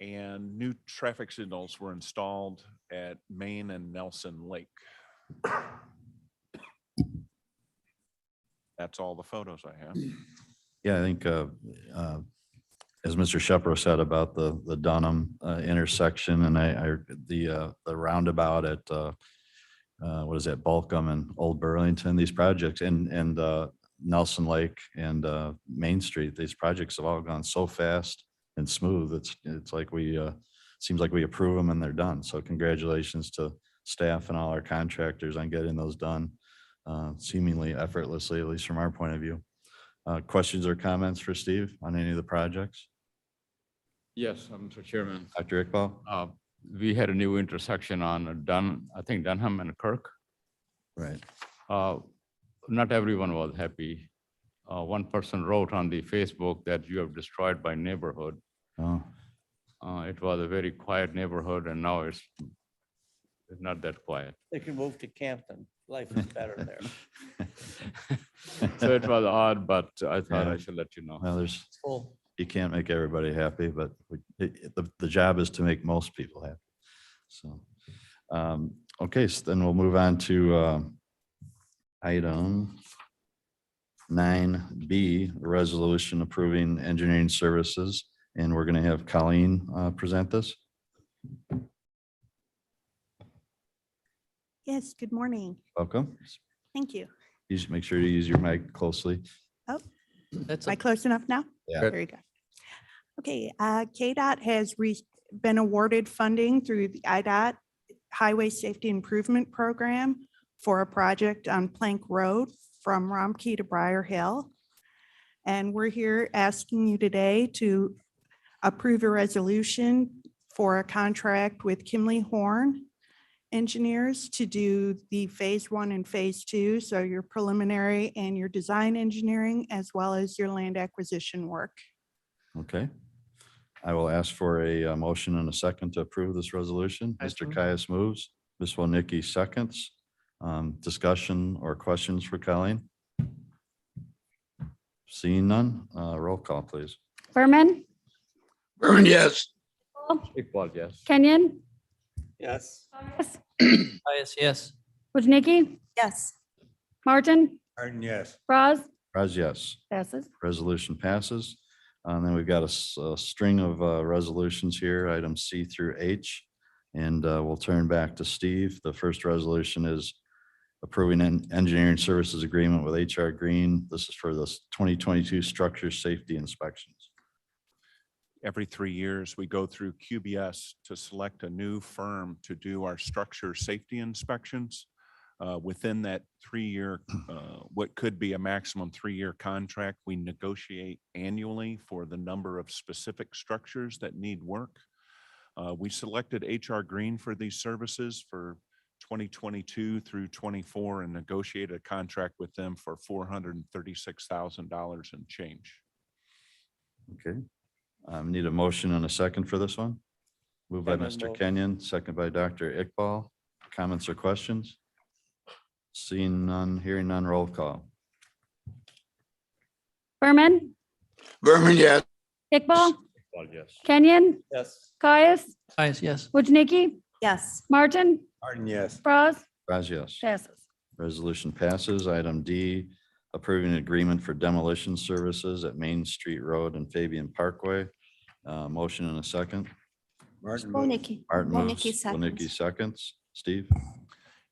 And new traffic signals were installed at Main and Nelson Lake. That's all the photos I have. Yeah, I think, as Mr. Shepro said about the Dunham intersection and the roundabout at, what is that, Balcom and Old Burlington, these projects and Nelson Lake and Main Street, these projects have all gone so fast and smooth. It's like seems like we approve them and they're done. So congratulations to staff and all our contractors on getting those done seemingly effortlessly, at least from our point of view. Questions or comments for Steve on any of the projects? Yes, Mr. Chairman. Dr. Iqbal? We had a new intersection on I think Dunham and Kirk. Right. Not everyone was happy. One person wrote on the Facebook that you have destroyed my neighborhood. Oh, It was a very quiet neighborhood and now it's not that quiet. They can move to Campton. Life is better there. So it was odd, but I thought Yeah. I should let you know. well, It's full. you can't make everybody happy, but the job is to make most people happy. So, okay, so then we'll move on to item 9B, resolution approving engineering services. And we're going to have Colleen present this. Yes, good morning. Welcome. Thank you. Make sure you use your mic closely. Oh, That's am I close enough now? Yeah. There you go. Okay, Kdot has been awarded funding through the IDOT Highway Safety Improvement Program for a project on Plank Road from Romkey to Briar Hill. And we're here asking you today to approve a resolution for a contract with Kimley Horn Engineers to do the phase 1 and phase 2, so your preliminary and your design engineering, as well as your land acquisition work. Okay. I will ask for a motion and a second to approve this resolution. Mr. Caius moves, Ms. Walnicki seconds. Discussion or questions for Colleen? Seeing none, roll call, please. Berman, Berman, yes. Iqbal, yes. Kenyon, Yes. yes. Wojnicki, Yes. Martin, Martin, yes. Bras, Raz, yes. passes. Resolution passes. And then we've got a string of resolutions here, items C through H. And we'll turn back to Steve. The first resolution is approving an engineering services agreement with HR Green. This is for the 2022 structure safety inspections. Every 3 years, we go through QBS to select a new firm to do our structure safety inspections. Within that 3-year, what could be a maximum 3-year contract, we negotiate annually for the number of specific structures that need work. We selected HR Green for these services for 2022 through 24 and negotiated a contract with them for $436,000 and change. Okay. Need a motion and a second for this one. Moved by Kenyon Mr. moves. Kenyon, second by Dr. Iqbal. Comments or questions? Seeing none, hearing none, roll call. Berman, Berman, yes. Iqbal, Iqbal, yes. Kenyon, Yes. Caius, Yes. Wojnicki, Yes. Martin, Martin, yes. Bras, Raz, yes. passes. Resolution passes. Item D, approving an agreement for demolition services at Main Street Road and Fabian Parkway. Motion and a second. Martin, Wojnicki. Martin moves, Wojnicki Walnicki seconds. seconds. Steve?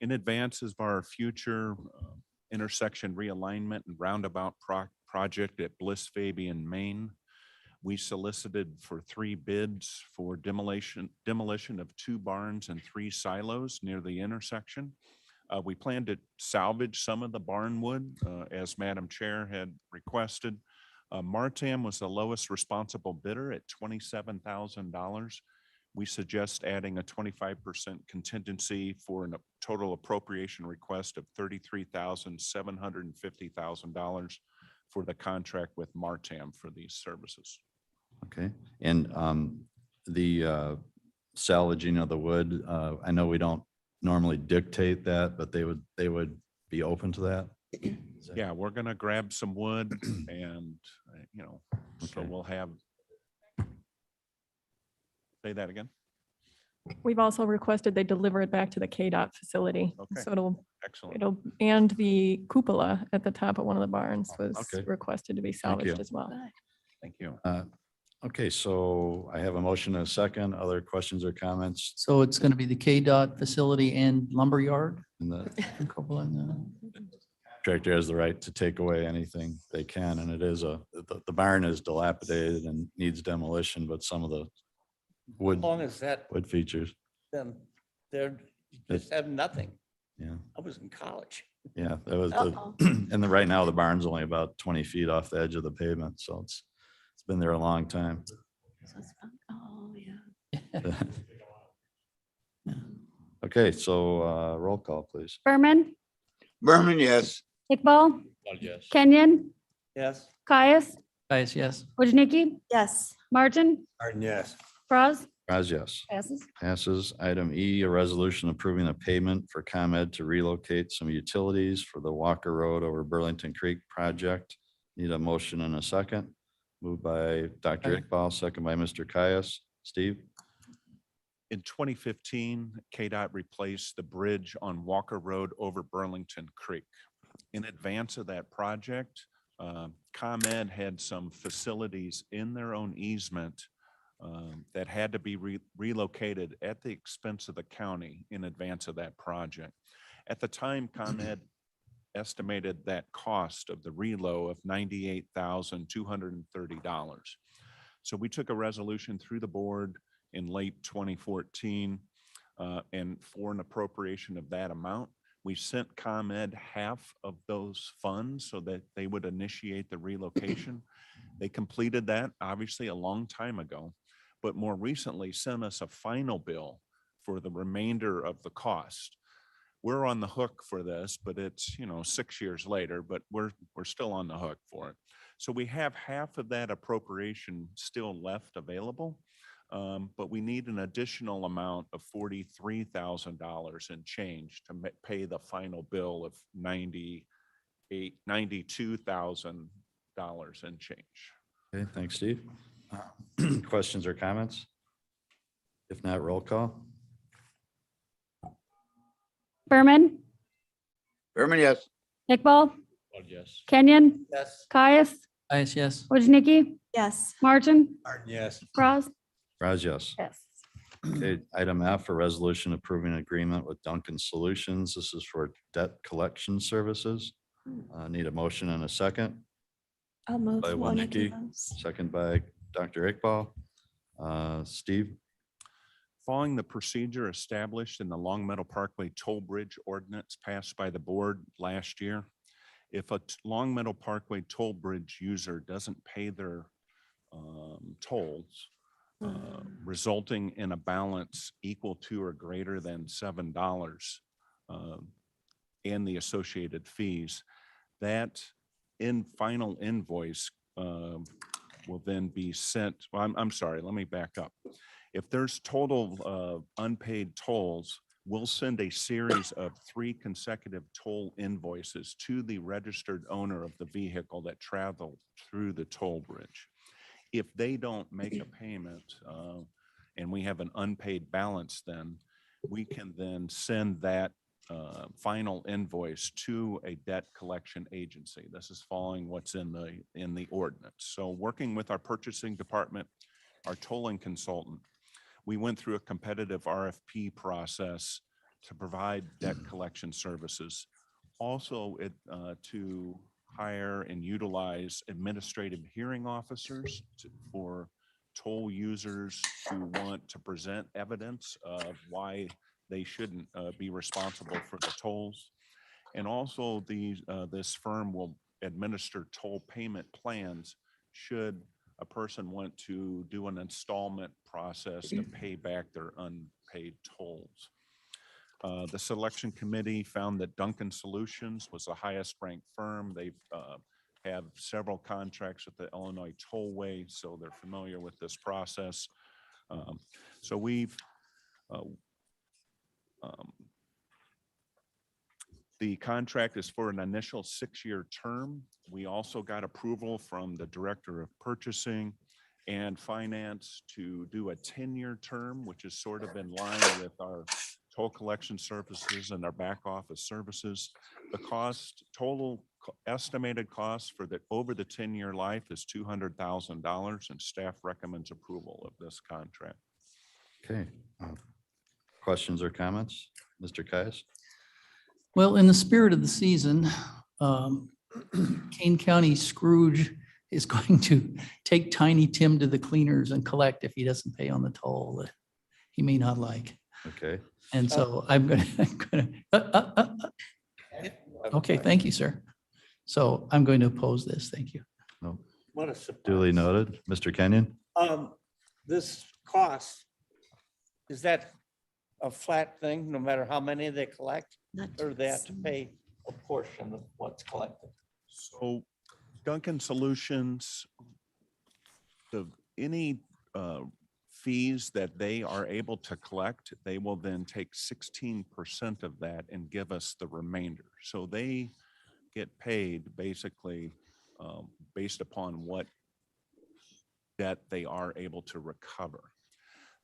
In advance of our future intersection realignment and roundabout project at Bliss Fabian, Maine, we solicited for 3 bids for demolition of 2 barns and 3 silos near the intersection. We plan to salvage some of the barn wood, as Madam Chair had requested. Martam was the lowest responsible bidder at $27,000. We suggest adding a 25% contingency for a total appropriation request of $33,750,000 for the contract with Martam for these services. Okay. And the salvaging of the wood, I know we don't normally dictate that, but they would be open to that? Yeah, we're gonna grab some wood and, so Okay. we'll have. Say that again. We've also requested they deliver it back to the Kdot facility. Okay. So Excellent. and the cupola at the top of one of the barns was Okay. requested to be Thank you. salvaged as well. Thank you. Okay, so I have a motion and a second. Other questions or comments? So it's going to be the Kdot facility and lumberyard? And the Cupola, no. contractor has the right to take away anything they can, and it is the barn is dilapidated and needs demolition, but some of the As wood long as that, features. then they're, you just have nothing. Yeah, I was in college. yeah, that was Uh-oh. right now the barn's only about 20 feet off the edge of the pavement, so it's been there a long time. Oh, yeah. Okay, so roll call, please. Berman, Berman, yes. Iqbal, Yes. Kenyon, Yes. Caius, Guys, yes. Wojnicki, Yes. Martin, Martin, yes. Bras, Raz, yes. passes. Passes. Item E, a resolution approving a payment for ComEd to relocate some utilities for the Walker Road over Burlington Creek project. Need a motion and a second. Moved by Dr. Iqbal, second by Mr. Caius. Steve? In 2015, KDOT replaced the bridge on Walker Road over Burlington Creek. In advance of that project, ComEd had some facilities in their own easement that had to be relocated at the expense of the county in advance of that project. At the time, ComEd estimated that cost of the relo of $98,230. So we took a resolution through the board in late 2014 and for an appropriation of that amount. We sent ComEd half of those funds so that they would initiate the relocation. They completed that obviously a long time ago, but more recently sent us a final bill for the remainder of the cost. We're on the hook for this, but it's, 6 years later, but we're still on the hook for it. So we have half of that appropriation still left available, but we need an additional amount of $43,000 and change to pay the final bill of $92,000 and change. Okay, thanks, Steve. Questions or comments? If not, roll call. Berman, Berman, yes. Iqbal, Yes. Kenyon, Yes. Caius, Guys, yes. Wojnicki, Yes. Martin, Martin, yes. Bras, Raz, yes. yes. Okay, item F, a resolution approving an agreement with Duncan Solutions. This is for debt collection services. Need a motion and a second. I'll move. By Wojnicki Wojnicki, moves. second by Dr. Iqbal. Steve? Following the procedure established in the Long Meadow Parkway Toll Bridge Ordinance passed by the board last year, if a Long Meadow Parkway Toll Bridge user doesn't pay their tolls, resulting in a balance equal to or greater than $7 and the associated fees, that final invoice will then be sent. Well, I'm sorry, let me back up. If there's total unpaid tolls, we'll send a series of 3 consecutive toll invoices to the registered owner of the vehicle that traveled through the toll bridge. If they don't make a payment and we have an unpaid balance, then we can then send that final invoice to a debt collection agency. This is following what's in the ordinance. So working with our purchasing department, our tolling consultant, we went through a competitive RFP process to provide debt collection services. Also, to hire and utilize administrative hearing officers for toll users who want to present evidence of why they shouldn't be responsible for the tolls. And also this firm will administer toll payment plans should a person want to do an installment process to pay back their unpaid tolls. The selection committee found that Duncan Solutions was the highest ranked firm. They've have several contracts with the Illinois Tollway, so they're familiar with this process. So we've the contract is for an initial 6-year term. We also got approval from the Director of Purchasing and finance to do a 10-year term, which is sort of in line with our toll collection services and our back office services. The estimated cost for over the 10-year life is $200,000, and staff recommends approval of this contract. Okay. Questions or comments? Mr. Caius? Well, in the spirit of the season, Kane County Scrooge is going to take Tiny Tim to the cleaners and collect if he doesn't pay on the toll that he may not like. Okay. And so I'm gonna, okay, thank you, sir. So I'm going to oppose this. Thank you. No. What a surprise. Duly noted. Mr. Kenyon? This cost, is that a flat thing, no matter how many they collect? Or they have to pay a portion of what's collected? So Duncan Solutions, any fees that they are able to collect, they will then take 16% of that and give us the remainder. So they get paid basically based upon what debt they are able to recover.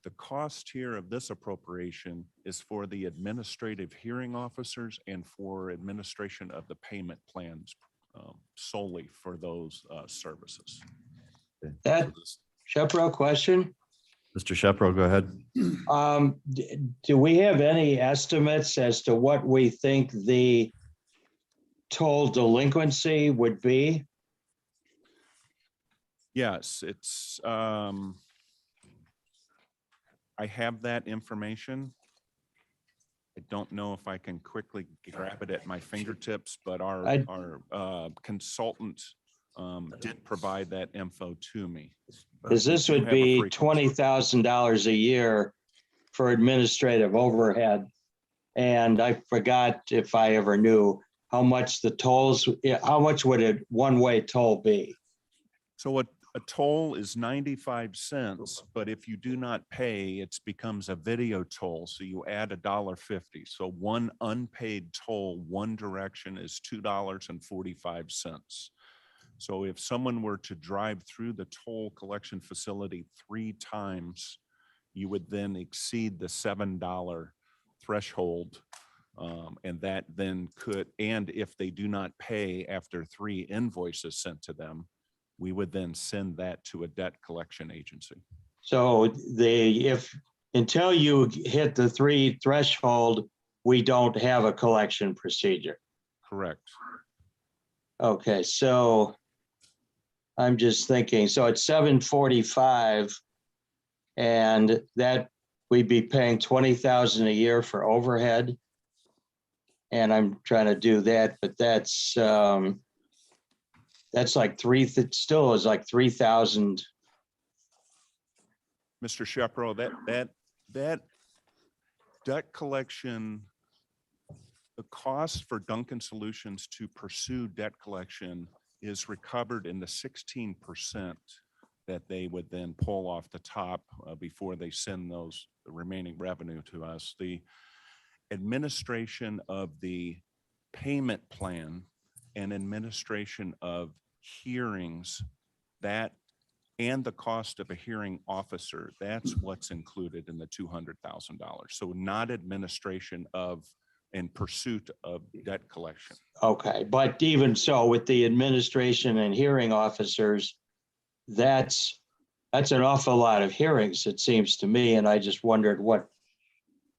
The cost here of this appropriation is for the administrative hearing officers and for administration of the payment plans solely for those services. That Shepro question? Mr. Shepro, go ahead. Do we have any estimates as to what we think the toll delinquency would be? Yes, it's, I have that information. I don't know if I can quickly grab it at my fingertips, but our consultant did provide that info to me. Because this would be $20,000 a year for administrative overhead. And I forgot if I ever knew how much the tolls, how much would a one-way toll be? So a toll is 95 cents, but if you do not pay, it becomes a video toll. So you add $1.50. So one unpaid toll, one direction is $2.45. So if someone were to drive through the toll collection facility 3 times, you would then exceed the $7 threshold. And that then could, and if they do not pay after 3 invoices sent to them, we would then send that to a debt collection agency. So until you hit the 3 threshold, we don't have a collection procedure. Correct. Okay, so I'm just thinking, so it's $745 and that we'd be paying $20,000 a year for overhead. And I'm trying to do that, but that's like still is like 3,000. Mr. Shepro, that debt collection, the cost for Duncan Solutions to pursue debt collection is recovered in the 16% that they would then pull off the top before they send the remaining revenue to us. The administration of the payment plan and administration of hearings, that and the cost of a hearing officer, that's what's included in the $200,000. So not administration of and pursuit of debt collection. Okay, but even so, with the administration and hearing officers, that's an awful lot of hearings, it seems to me, and I just wondered what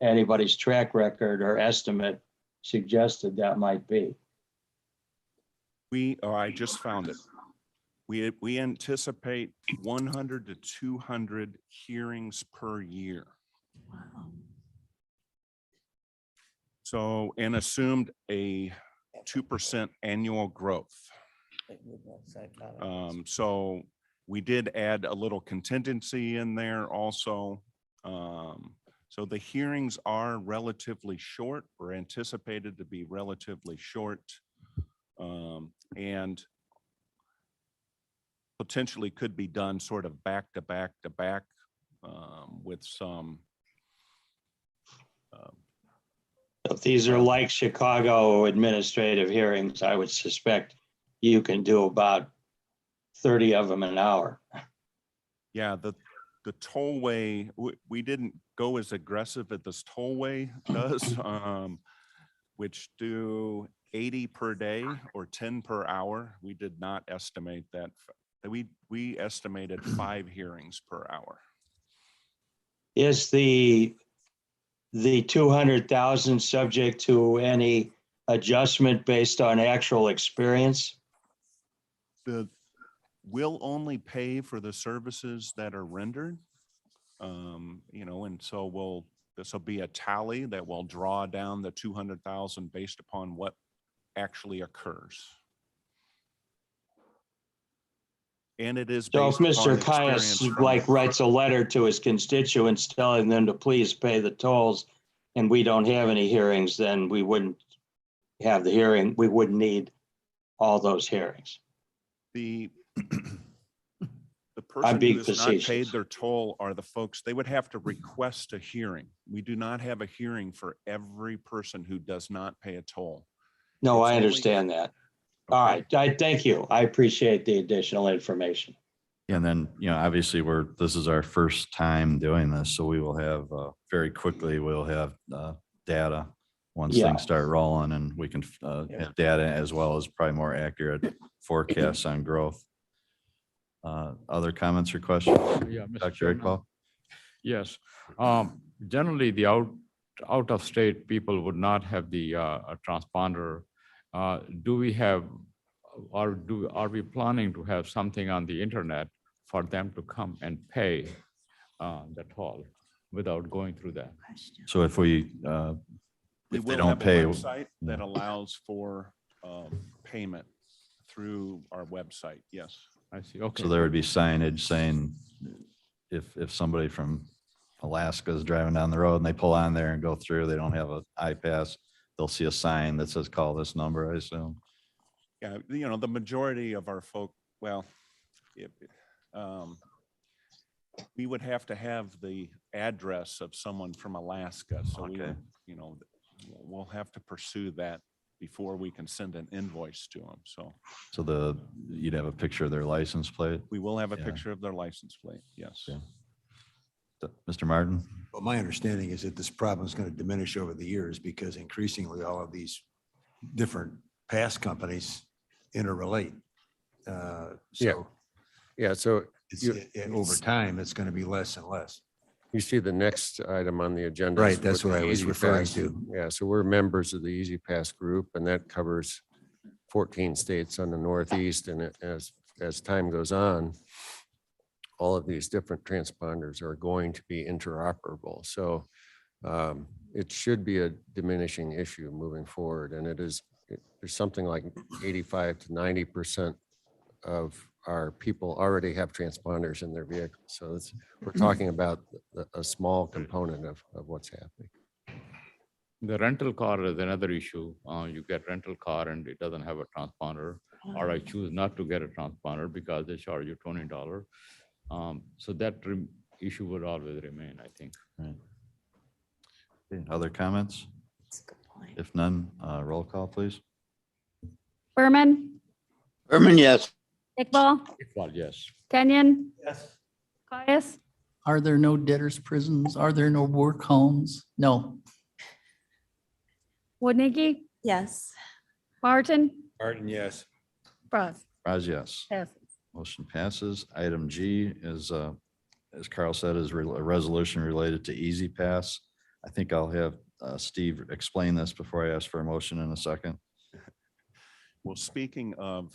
anybody's track record or estimate suggested that might be. I just found it. We anticipate 100 to 200 hearings per year. Wow. So, and assumed a 2% annual growth. So we did add a little contingency in there also. So the hearings are relatively short, or anticipated to be relatively short, and potentially could be done sort of back to back to back with some. If these are like Chicago administrative hearings, I would suspect you can do about 30 of them an hour. Yeah, the tollway, we didn't go as aggressive as this tollway does, which do 80 per day or 10 per hour. We did not estimate that. We estimated 5 hearings per hour. Is the 200,000 subject to any adjustment based on actual experience? We'll only pay for the services that are rendered. And so this will be a tally that will draw down the 200,000 based upon what actually occurs. And it is So if based upon Mr. Caius experience from- like writes a letter to his constituents telling them to please pay the tolls and we don't have any hearings, then we wouldn't have the hearing. We wouldn't need all those hearings. The person being who has not paid facetious. their toll are the folks, they would have to request a hearing. We do not have a hearing for every person who does not pay a toll. No, It's I only- understand that. All right, I thank you. I appreciate the additional information. And then, obviously this is our first time doing this, so we will have, very quickly, we'll have data once Yeah. things start rolling, and we can have data as well as probably more accurate forecasts on growth. Other comments or questions? Yeah, Mr. Dr. Chairman. Iqbal? Yes. Generally, the out of state people would not have the a transponder. Do we have, or are we planning to have something on the internet for them to come and pay the toll without going through that? So if we We they will don't have a pay, website that allows for payment through our website. Yes. I see. Okay. so there would be signage saying if somebody from Alaska is driving down the road and they pull on there and go through, they don't have an iPass, they'll see a sign that says, call this number, I assume. Yeah, the majority of our folk, well, we would have to have the address of someone from Alaska. So Okay. we'll have to pursue that before we can send an invoice to them. So So you'd have a picture of their license plate. we will have a Yeah. picture of their license plate. Yes. Yeah. Mr. Martin? Well, my understanding is that this problem is going to diminish over the years because increasingly all of these different pass companies interrelate. So Yeah, so over time, it's going to be less and less. you see the next item on the agenda. Right, is that's with what the I was Easy referring Pass. to. Yeah, so we're members of the Easy Pass group, and that covers 14 states on the Northeast. And as time goes on, all of these different transponders are going to be interoperable. So it should be a diminishing issue moving forward. And there's something like 85 to 90% of our people already have transponders in their vehicles. So we're talking about a small component of what's happening. The rental car is another issue. You get rental car and it doesn't have a transponder, or I choose not to get a transponder because they charge you $20. So that issue would always remain, I think. Right. Okay, other comments? If none, roll call, please. Berman, Berman, yes. Iqbal, Well, yes. Kenyon, Yes. Caius, Are there no debtors' prisons? Are there no work homes? No. Woodnicki, Yes. Martin, Martin, yes. Frost. Raz, yes. Passes. Motion passes. Item G is, as Carl said, is a resolution related to Easy Pass. I think I'll have Steve explain this before I ask for a motion in a second. Well, speaking of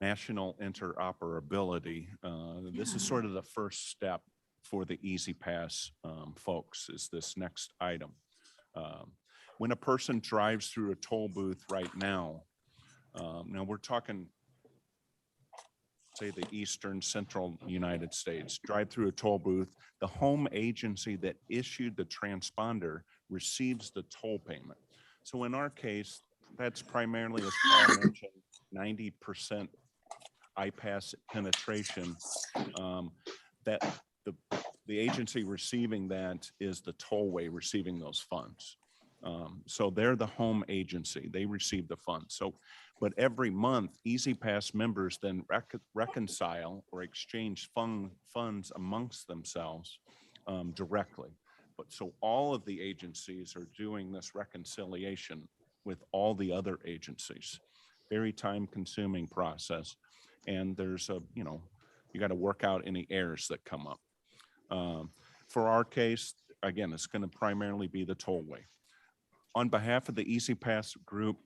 national interoperability, this is sort of the first step for the Easy Pass folks, is this next item. When a person drives through a toll booth right now, now we're talking, say, the eastern central United States, drive through a toll booth, the home agency that issued the transponder receives the toll payment. So in our case, that's primarily, as Paul mentioned, 90% iPass penetration. That the agency receiving that is the tollway receiving those funds. So they're the home agency. They receive the funds. So, but every month, Easy Pass members then reconcile or exchange funds amongst themselves directly. But so all of the agencies are doing this reconciliation with all the other agencies. Very time-consuming process. And there's you got to work out any errors that come up. For our case, again, it's going to primarily be the tollway. On behalf of the Easy Pass group,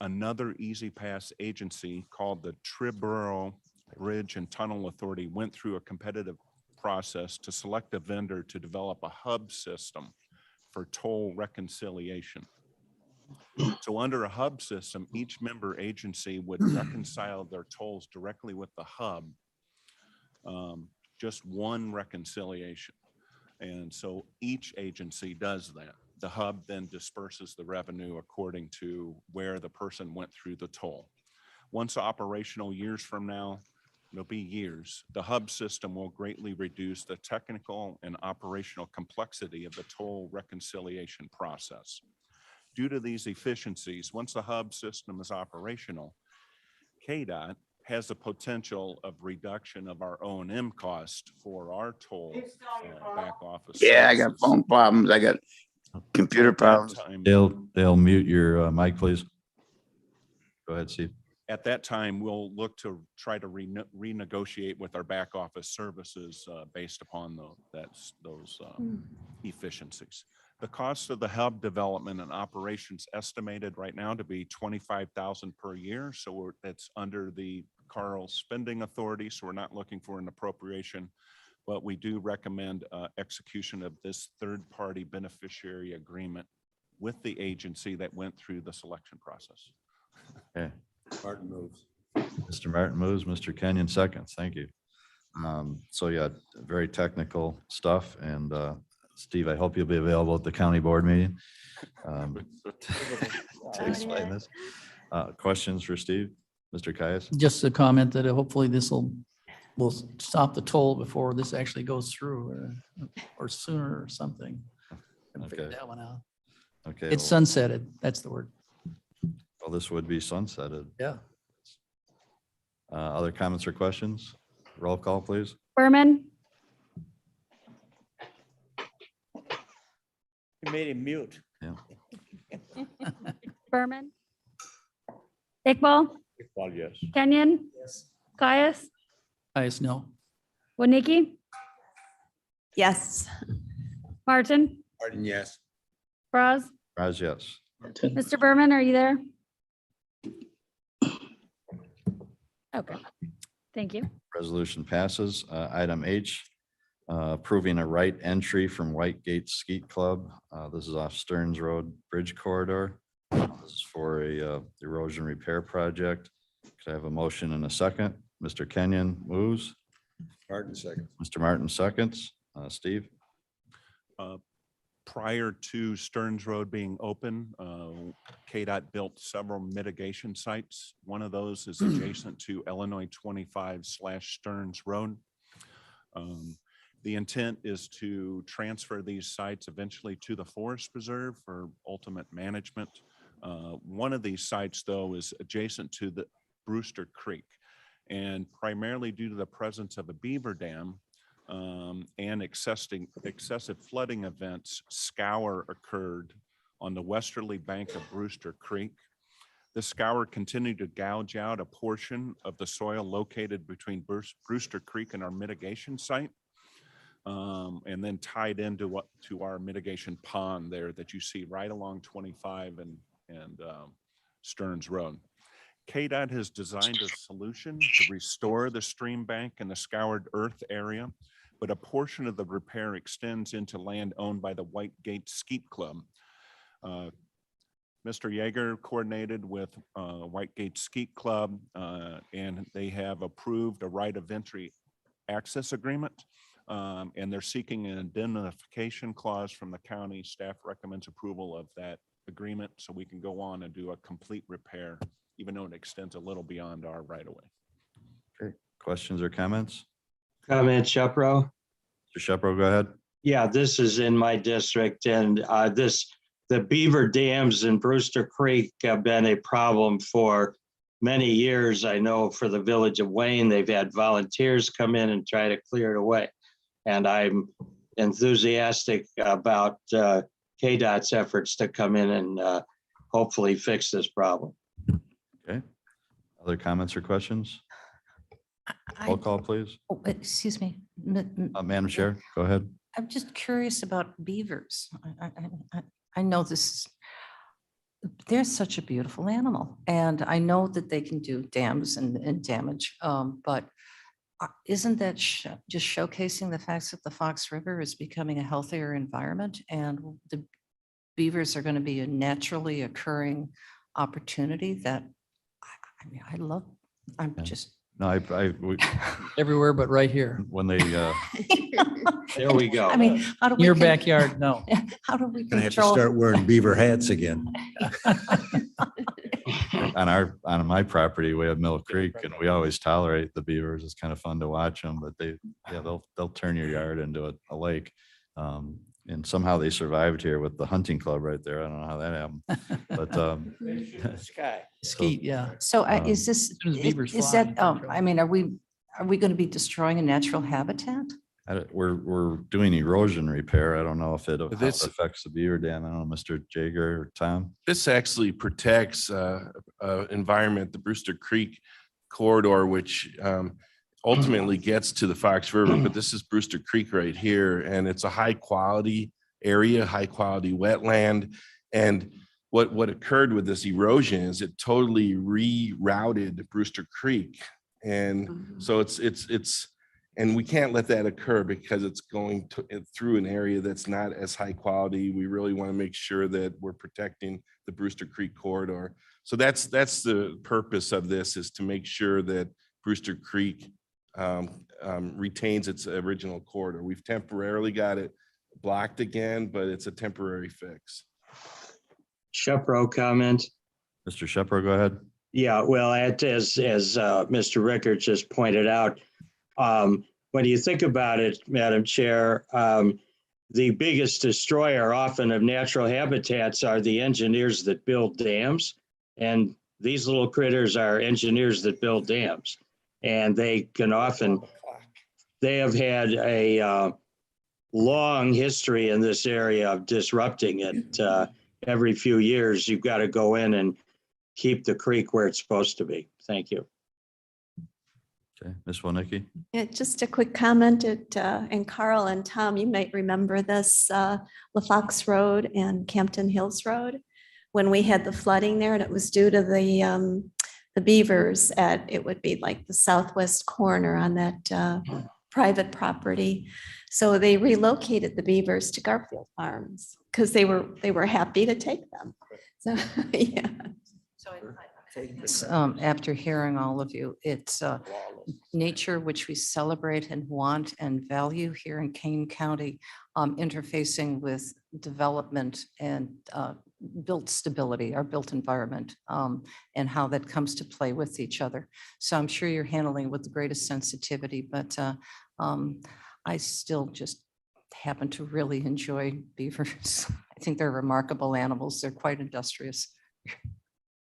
another Easy Pass agency called the Triborough Bridge and Tunnel Authority went through a competitive process to select a vendor to develop a hub system for toll reconciliation. So under a hub system, each member agency would reconcile their tolls directly with the hub, just one reconciliation. And so each agency does that. The hub then disperses the revenue according to where the person went through the toll. Once operational, years from now, it'll be years, the hub system will greatly reduce the technical and operational complexity of the toll reconciliation process. Due to these efficiencies, once the hub system is operational, Kdot has the potential of reduction of our O&M cost for our toll back office. Yeah, I got phone problems. I got computer problems. They'll mute your mic, please. Go ahead, Steve. At that time, we'll look to try to renegotiate with our back office services based upon those efficiencies. The cost of the hub development and operations estimated right now to be $25,000 per year. So that's under the Carl spending authority. So we're not looking for an appropriation, but we do recommend execution of this third-party beneficiary agreement with the agency that went through the selection process. Okay. Martin moves. Mr. Martin moves, Mr. Kenyon seconds. Thank you. So yeah, very technical stuff. And Steve, I hope you'll be available at the county board meeting to explain this. Questions for Steve? Mr. Caius? Just a comment that hopefully will stop the toll before this actually goes through or sooner or something. Figure Okay. that one out. Okay. It's sunsetted. That's the word. Well, this would be sunsetted. Yeah. Other comments or questions? Roll call, please. Berman, You made him mute. Yeah. Berman. Iqbal, Well, yes. Kenyon. Caius, Caius, no. Winnicki, Yes. Martin, Martin, yes. Braz. Raz, yes. Mr. Berman, are you there? Okay, thank you. Resolution passes. Item H, approving a right entry from White Gate Skeet Club. This is off Stearns Road Bridge Corridor. This is for a erosion repair project. Could I have a motion and a second? Mr. Kenyon moves. Martin second. Mr. Martin seconds. Steve? Prior to Stearns Road being open, Kdot built several mitigation sites. One of those is adjacent to Illinois 25/Stearns Road. The intent is to transfer these sites eventually to the Forest Preserve for ultimate management. One of these sites, though, is adjacent to the Brewster Creek. And primarily due to the presence of a beaver dam, and excessive flooding events, scour occurred on the westerly bank of Brewster Creek. The scour continued to gouge out a portion of the soil located between Brewster Creek and our mitigation site, and then tied into our mitigation pond there that you see right along 25 and Stearns Road. Kdot has designed a solution to restore the stream bank and the scoured earth area, but a portion of the repair extends into land owned by the White Gate Skeet Club. Mr. Yeager coordinated with White Gate Skeet Club, and they have approved a right of entry access agreement, and they're seeking an indemnification clause from the county. Staff recommends approval of that agreement so we can go on and do a complete repair, even though it extends a little beyond our right of way. Okay. Questions or comments? Comment, Shepro. Mr. Shepro, go ahead. Yeah, this is in my district, and this the beaver dams in Brewster Creek have been a problem for many years. I know for the village of Wayne, they've had volunteers come in and try to clear it away. And I'm enthusiastic about KDOT's efforts to come in and hopefully fix this problem. Okay. Other comments or questions? Roll call, please. Excuse me. Madam Chair, go ahead. I'm just curious about beavers. I know this, they're such a beautiful animal, and I know that they can do dams and damage, but isn't that just showcasing the fact that the Fox River is becoming a healthier environment, and the beavers are going to be a naturally occurring opportunity that I mean, I love. I'm just. No, Everywhere but right here. when they, There we go. I mean, how do we? Your backyard, no. How do we Gonna have to control? start wearing beaver hats again. on my property, we have Mill Creek, and we always tolerate the beavers. It's kind of fun to watch them, but they'll turn your yard into a lake. And somehow they survived here with the hunting club right there. I don't know how that happened, but Sky. Skeet, yeah. So is As this, soon as beavers is fly, that, you control. I mean, are we going to be destroying a natural habitat? we're doing erosion repair. I don't know if it This- affects the beaver dam. I don't know, Mr. Jager or Tom. This actually protects environment, the Brewster Creek corridor, which ultimately gets to the Fox River, but this is Brewster Creek right here, and it's a high quality area, high quality wetland. And what occurred with this erosion is it totally rerouted Brewster Creek. And so and we can't let that occur because it's going through an area that's not as high quality. We really want to make sure that we're protecting the Brewster Creek corridor. So that's the purpose of this, is to make sure that Brewster Creek retains its original corridor. We've temporarily got it blocked again, but it's a temporary fix. Shepro comment. Mr. Shepard, go ahead. Yeah, well, as Mr. Rickard just pointed out, when you think about it, Madam Chair, the biggest destroyer often of natural habitats are the engineers that build dams. And these little critters are engineers that build dams. And they can often, they have had a long history in this area of disrupting it. Every few years, you've got to go in and keep the creek where it's supposed to be. Thank you. Okay, Ms. Wolnicki. Yeah, just a quick comment, and Carl and Tom, you might remember this, Olafox Road and Campton Hills Road, when we had the flooding there, and it was due to the beavers it would be like the southwest corner on that private property. So they relocated the beavers to Garfield Farms because they were happy to take them. So, yeah. After hearing all of you, it's nature which we celebrate and want and value here in Kane County, interfacing with development and built stability, our built environment, and how that comes to play with each other. So I'm sure you're handling it with the greatest sensitivity, but I still just happen to really enjoy beavers. I think they're remarkable animals. They're quite industrious.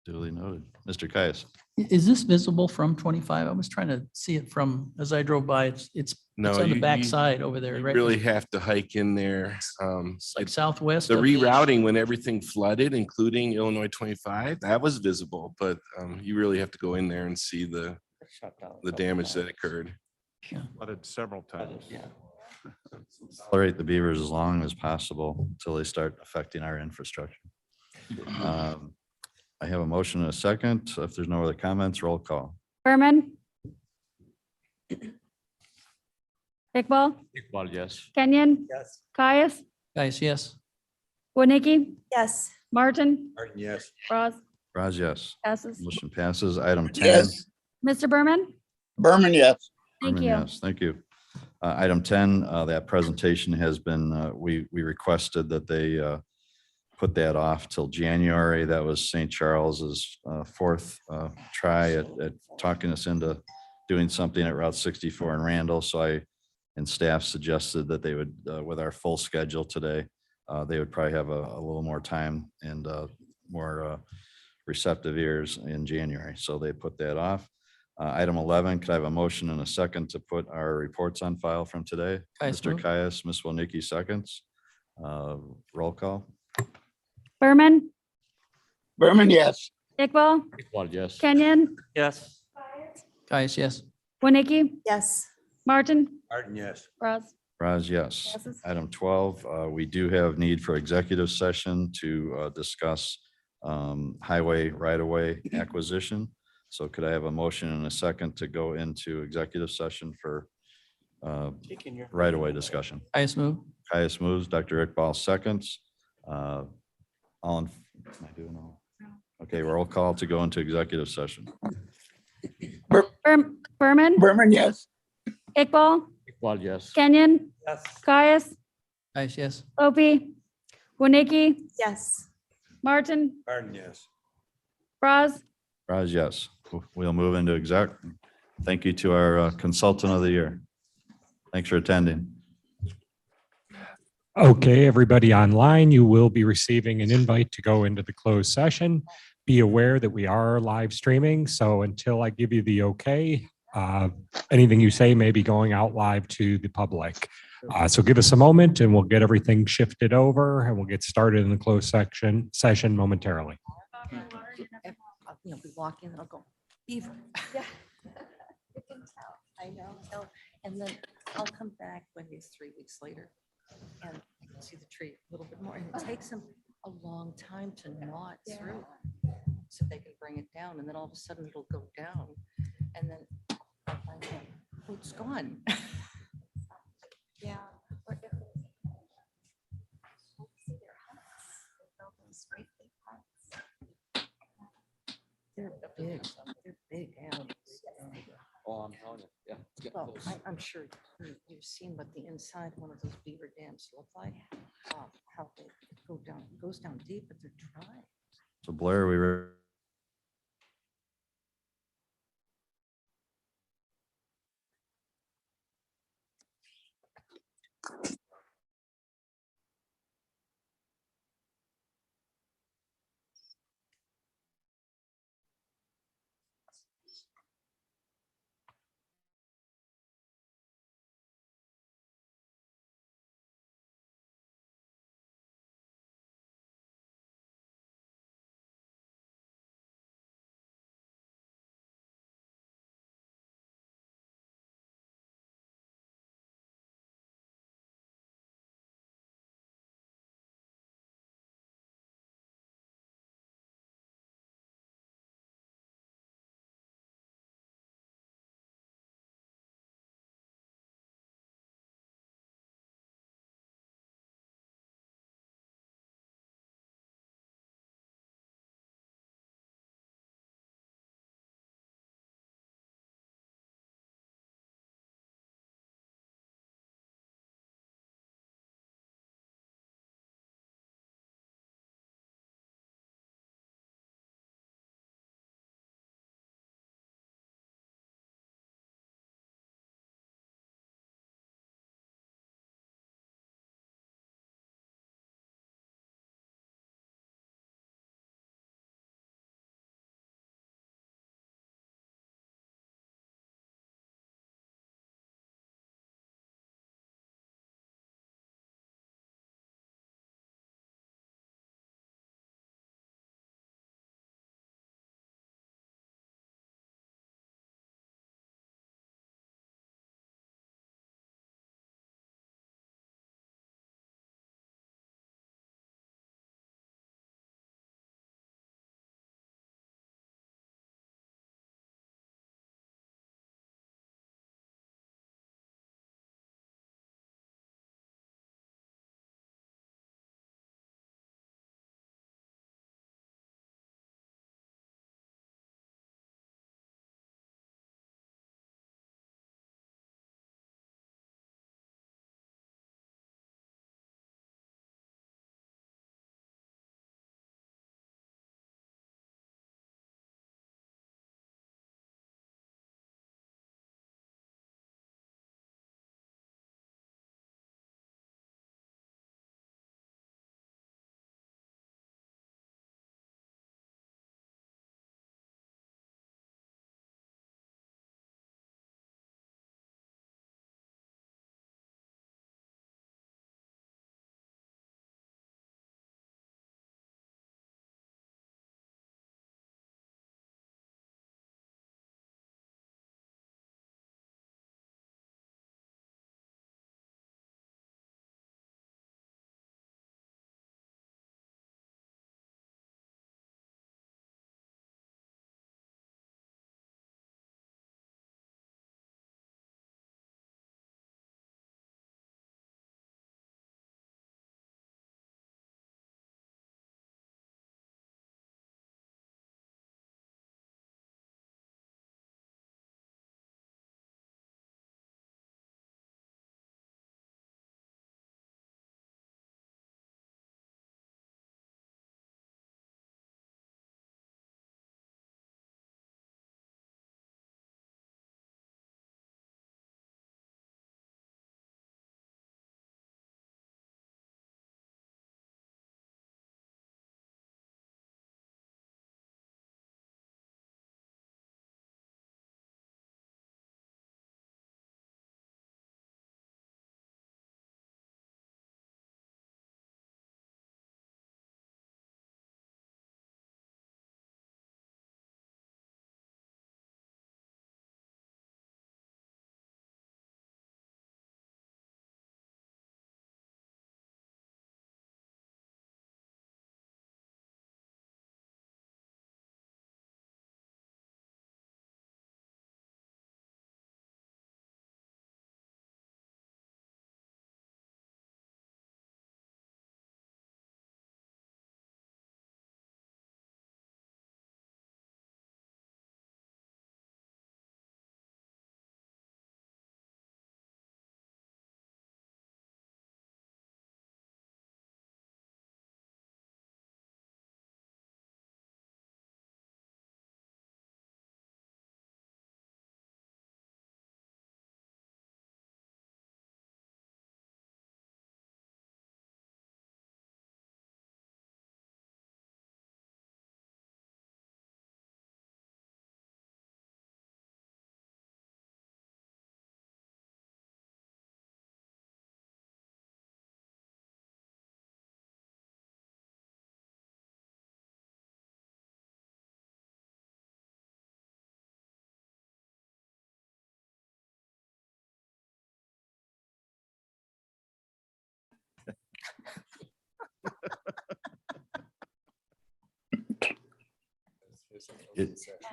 Duly noted. Mr. Caius. Is this visible from 25? I was trying to see it from, as I drove by, it's No, on the you- back you- side over there, You right? really have to hike in there. It's like It's southwest. the of rerouting when everything flooded, including Illinois 25, that was visible, but you really have to go in there and see the damage that occurred. Flooded several times. Tolerate the beavers as long as possible until they start affecting our infrastructure. I have a motion and a second. So if there's no other comments, roll call. Berman, Iqbal, Iqbal, yes. Kenyon, Yes. Caius, Guys, yes. Winicky, Yes. Martin, Martin, yes. Ross, Raj, yes. passes. Motion passes. Item 10. Yes. Mr. Berman, Berman, yes. thank Berman, you. yes, thank you. Item 10, that presentation has been, we requested that they put that off till January. That was St. Charles's fourth try at talking us into doing something at Route 64 in Randall. So I and staff suggested that they would, with our full schedule today, they would probably have a little more time and more receptive ears in January. So they put that off. Item 11, could I have a motion and a second to put our reports on file from today? Caius Mr. move. Caius, Ms. Wilnicki seconds. Roll call. Berman, Berman, yes. Iqbal, Well, yes. Kenyon, Yes. Caius, yes. Winnicki, Yes. Martin, Martin, yes. Braz. Raz, yes. Passes. Item 12, we do have need for executive session to discuss highway right-of-way acquisition. So could I have a motion and a second to go into executive session for Taking your- right-of-way discussion? Caius move. Caius moves, Dr. Iqbal seconds. All in, am I doing all? Okay, roll call to go into executive session. Berman, Berman, yes. Iqbal, Well, yes. Kenyon, Yes. Caius, Caius, yes. Opie, Winnicki, Yes. Martin, Martin, yes. Braz. Raz, yes. We'll move into exec. Thank you to our consultant of the year. Thanks for attending. Okay, everybody online, you will be receiving an invite to go into the closed session. Be aware that we are live streaming, so until I give you the okay, anything you say may be going out live to the public. So give us a moment and we'll get everything shifted over and we'll get started in the closed session momentarily. We walk in and I'll go, beaver. Yeah. You can tell. I know. So, and then I'll come back maybe 3 weeks later and I can see the tree a little bit more. And it takes them a long time to gnaw it through. So they can bring it down and then all of a sudden it'll go down. And then I find out, oh, it's gone. Yeah. They're big animals. Oh, I'm telling you, yeah. it's getting Well, close. I'm sure you've seen what the inside one of those beaver dams look like. How they goes down deep, but they're dry. So Blair, we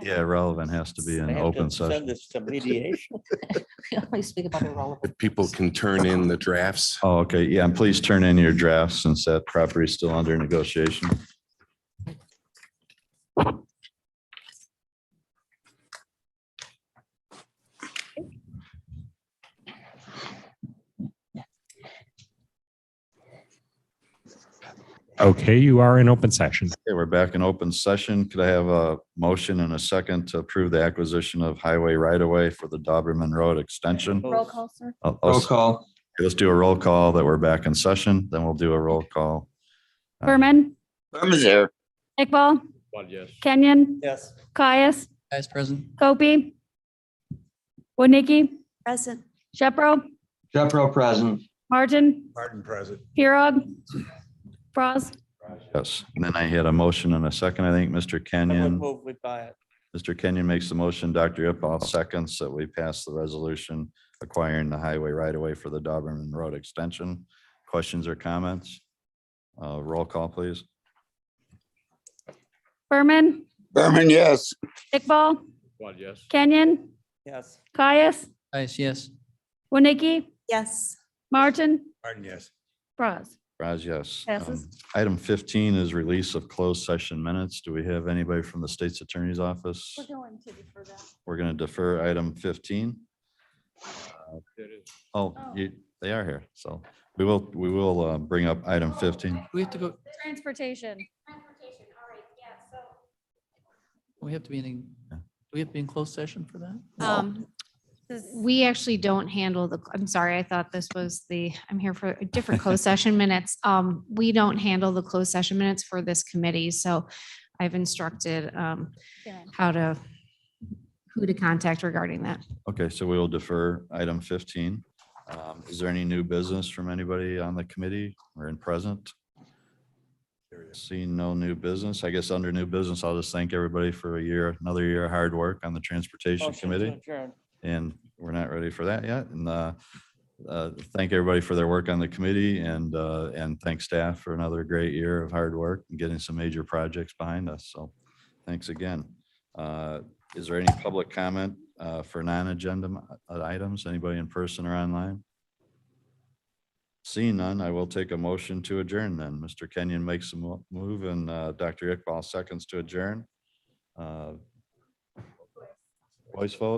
Yeah, relevant has to be I an have to open send session. this to mediation. We only speak about irrelevant. If people can turn in the drafts. Oh, okay. Yeah, and please turn in your drafts since that property is still under negotiation. Okay, you are in open session. Okay, we're back in open session. Could I have a motion and a second to approve the acquisition of highway right-of-way for the Doberman Road extension? Roll call, sir. Roll call. Okay, let's do a roll call that we're back in session, then we'll do a roll call. Berman, Berman's here. Iqbal, Yes. Kenyon, Yes. Caius, Vice President. Gopi, Winnicki, Present. Shepro, Shepro present. Martin, Martin present. Pirog, Bras, Yes, and then I had a motion and a second, I think, Mr. I would Kenyon. move we buy it. Mr. Kenyon makes the motion, Dr. Ipal seconds that we pass the resolution acquiring the highway right-of-way for the Doberman Road extension. Questions or comments? Roll call, please. Berman, Berman, yes. Iqbal, Yes. Kenyon, Yes. Caius, Yes. Winnicki, Yes. Martin, Martin, yes. Bras. Raz, yes. Passes. Item 15 is release of closed session minutes. Do we have anybody from the state's attorney's office? going to defer that. We're going to defer item 15. Oh, they are here. So we will bring up item 15. We have to go, Transportation. we have to be in, do we have to be in closed session for that? We actually don't handle I'm sorry, I thought this was I'm here for a different closed session minutes. We don't handle the closed session minutes for this committee, so I've instructed who to contact regarding that. Okay, so we will defer item 15. Is there any new business from anybody on the committee or in present? Seeing no new business, I guess under new business, I'll just thank everybody for another year of hard work on the Transportation Motion to Committee. adjourn. And we're not ready for that yet. And thank everybody for their work on the committee and thank staff for another great year of hard work and getting some major projects behind us. So thanks again. Is there any public comment for non-agenda items? Anybody in person or online? Seeing none, I will take a motion to adjourn then. Mr. Kenyon makes a move and Dr. Iqbal seconds to adjourn. Voice vote.